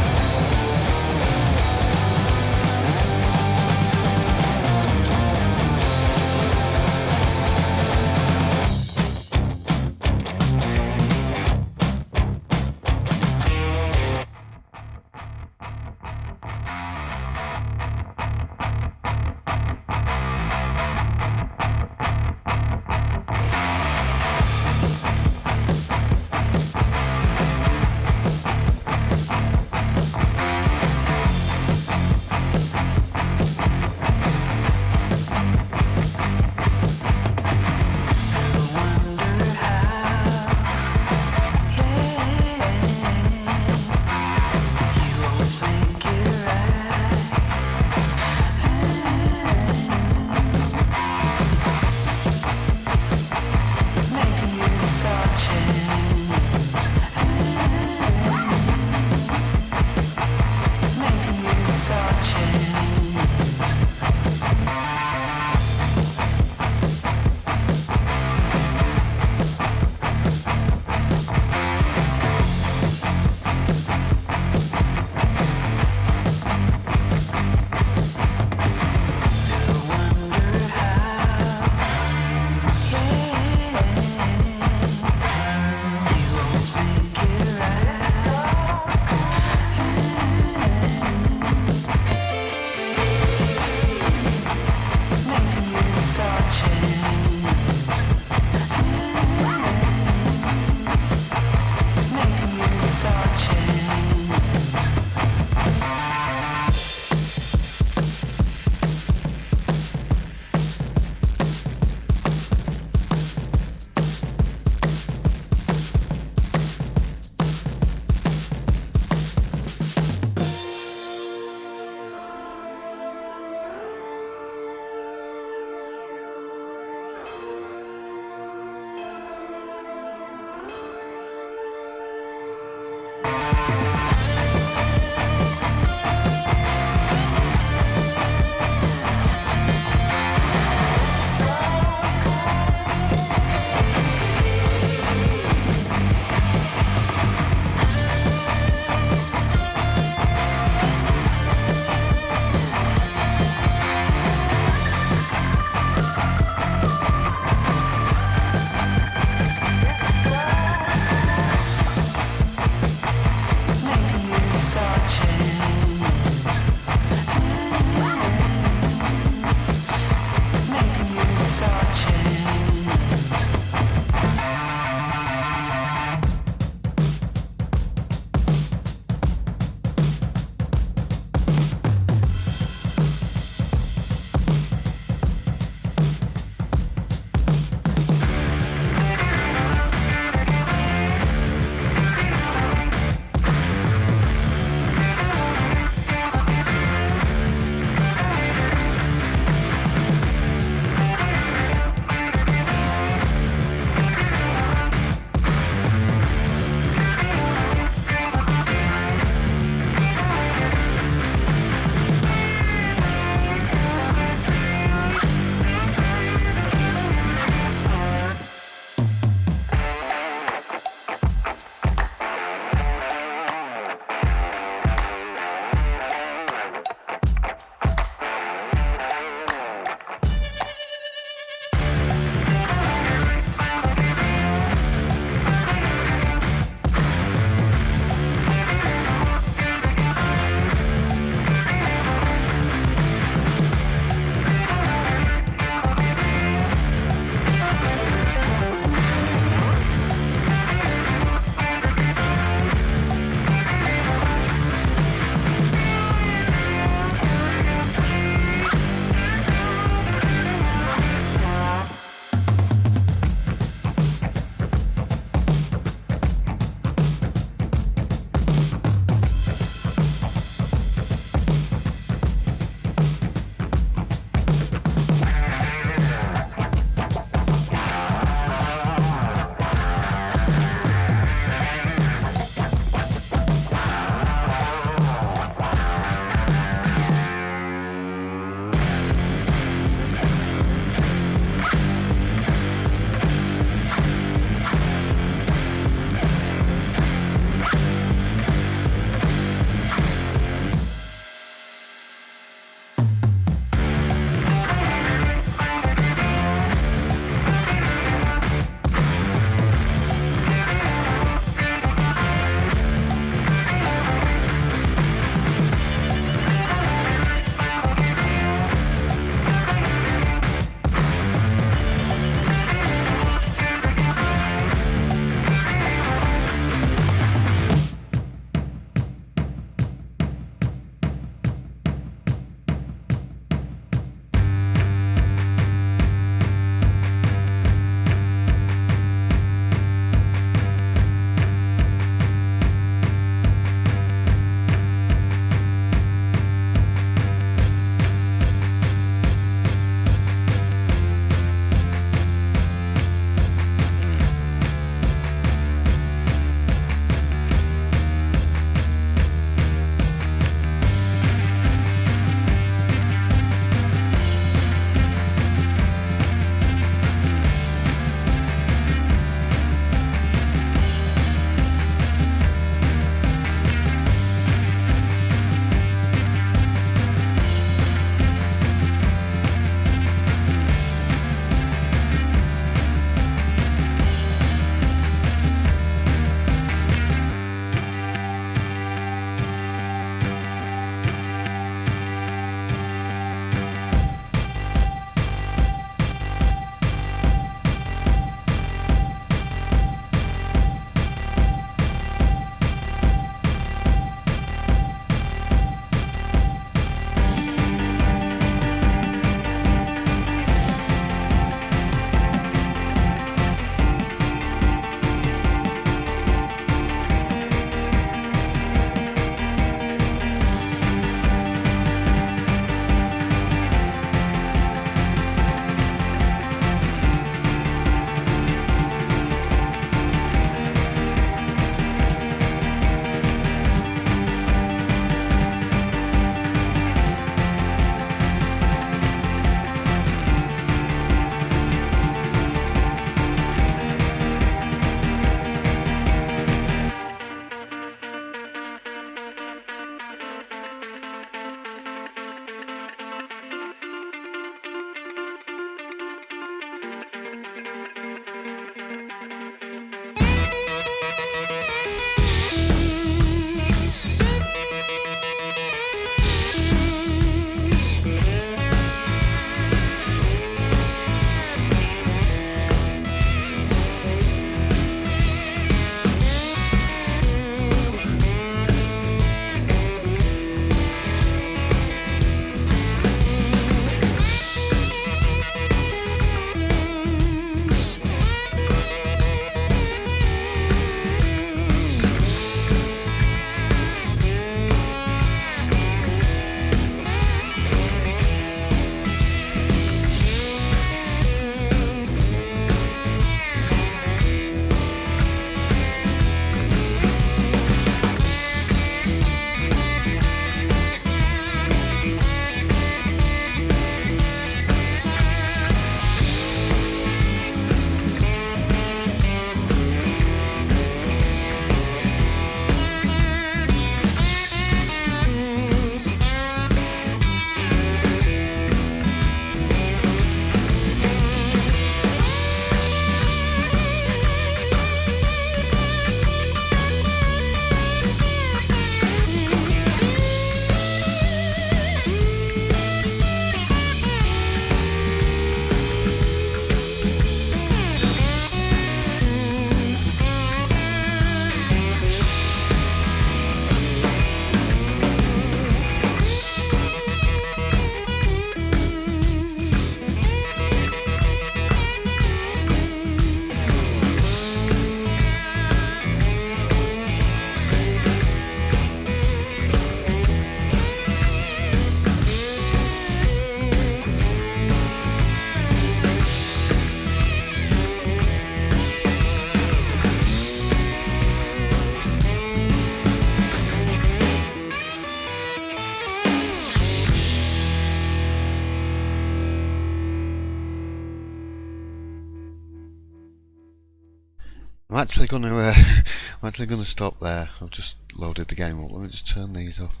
Speaker 1: I'm actually going to I'm actually going to stop there. I've just loaded the game up. Let me just turn these off.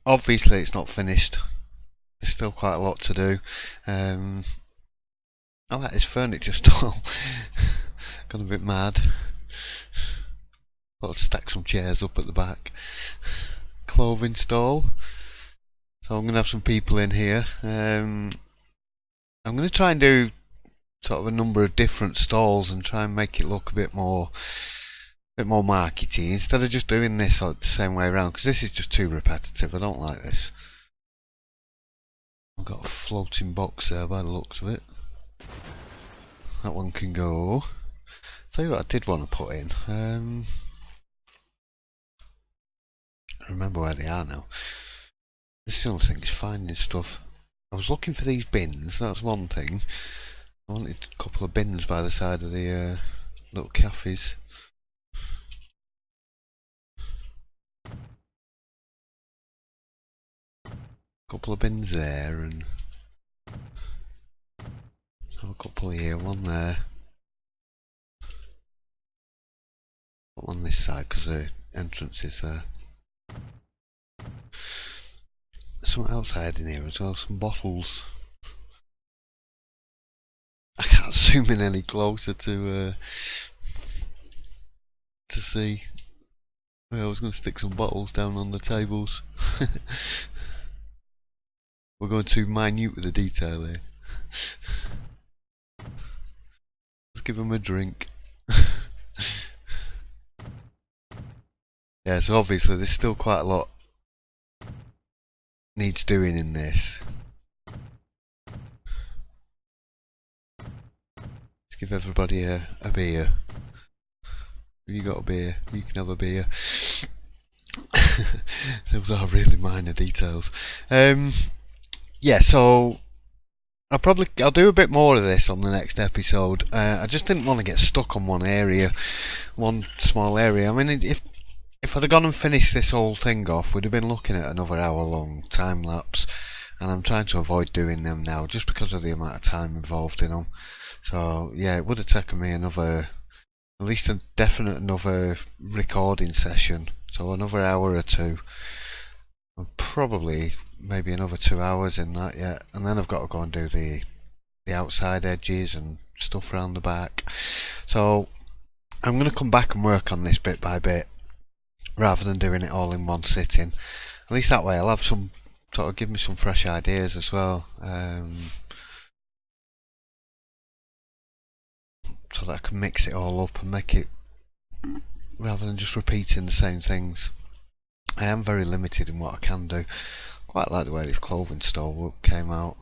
Speaker 1: Obviously, it's not finished. There's still quite a lot to do. I like this furniture stall. Gone a bit mad. Got to stack some chairs up at the back. Clothing stall. So I'm going to have some people in here. I'm going to try and do sort of a number of different stalls and try and make it look a bit more markety instead of just doing this the same way around, because this is just too repetitive. I don't like this. I've got a floating box there by the looks of it. That one can go. Tell you what I did want to put in. I remember where they are now. This is the only thing, is finding stuff. I was looking for these bins, that's one thing. I wanted a couple of bins by the side of the little cafes. Couple of bins there, and have a couple here, one there. One on this side because the entrance is there. Something outside in here as well, some bottles. I can't zoom in any closer to see. I was going to stick some bottles down on the tables. We're going too minute with the detail here. Let's give them a drink. Yeah, so obviously there's still quite a lot needs doing in this. Let's give everybody a beer. If you got a beer, you can have a beer. Those are really minor details. Yeah, so I'll do a bit more of this on the next episode. I just didn't want to get stuck on one small area. I mean, if I'd have gone and finished this whole thing off, we'd have been looking at another hour-long time lapse, and I'm trying to avoid doing them now just because of the amount of time involved in them. So yeah, it would have taken me at least a definite another recording session, so another hour or two, and probably maybe another 2 hours in that yet, and then I've got to go and do the outside edges and stuff around the back. So I'm going to come back and work on this bit by bit rather than doing it all in one sitting. At least that way I'll have some sort of give me some fresh ideas as well, so that I can mix it all up and make it, rather than just repeating the same things. I am very limited in what I can do. Quite like the way this clothing store came out.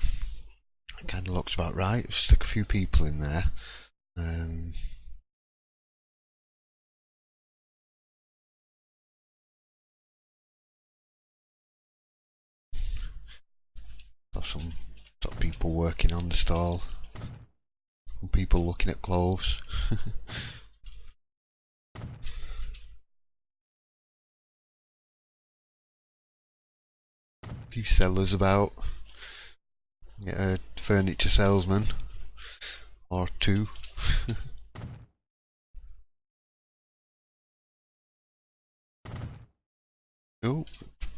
Speaker 1: It kind of looks about right. Stick a few people in there. Got some sort of people working on the stall. Some people looking at clothes. A few sellers about. Get a furniture salesman or two. Oh,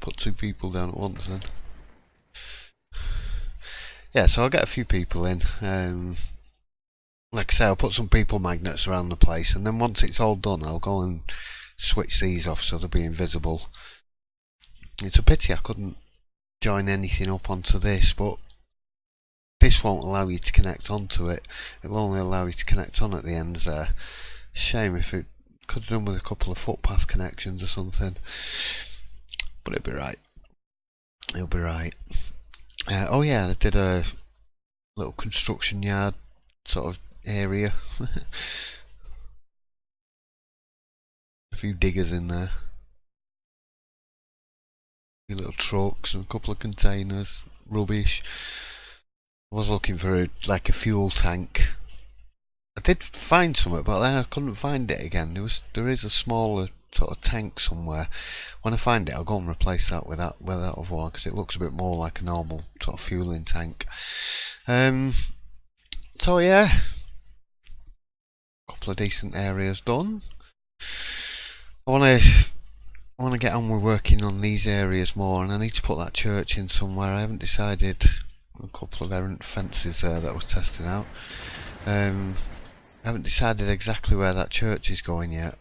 Speaker 1: put two people down at once then. Yeah, so I'll get a few people in. Like I say, I'll put some people magnets around the place, and then once it's all done, I'll go and switch these off so they'll be invisible. It's a pity I couldn't join anything up onto this, but this won't allow you to connect onto it. It'll only allow you to connect on at the ends there. Shame if it could have done with a couple of footpath connections or something, but it'll be right. It'll be right. Oh yeah, I did a little construction yard sort of area. A few diggers in there. A few little trucks and a couple of containers. Rubbish. I was looking for a fuel tank. I did find some, but then I couldn't find it again. There is a smaller sort of tank somewhere. When I find it, I'll go and replace that with that other one, because it looks a bit more like a normal sort of fueling tank. So yeah, a couple of decent areas done. I want to get on with working on these areas more, and I need to put that church in somewhere. I haven't decided. A couple of errant fences there that I was testing out. I haven't decided exactly where that church is going yet,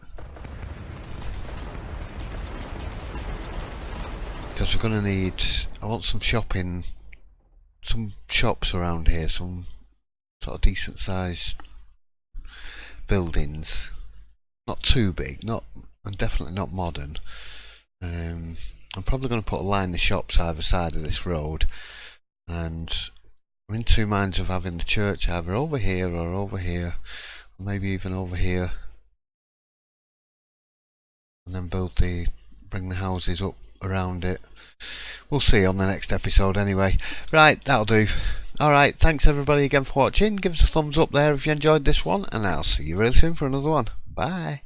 Speaker 1: because we're going to need. I want some shopping, some shops around here, some sort of decent sized buildings. Not too big, and definitely not modern. I'm probably going to put a line of shops either side of this road, and I'm in two minds of having the church either over here or over here, or maybe even over here, and then bring the houses up around it. We'll see on the next episode anyway. Right, that'll do. Alright, thanks everybody again for watching. Give us a thumbs up there if you enjoyed this one, and I'll see you really soon for another one. Bye.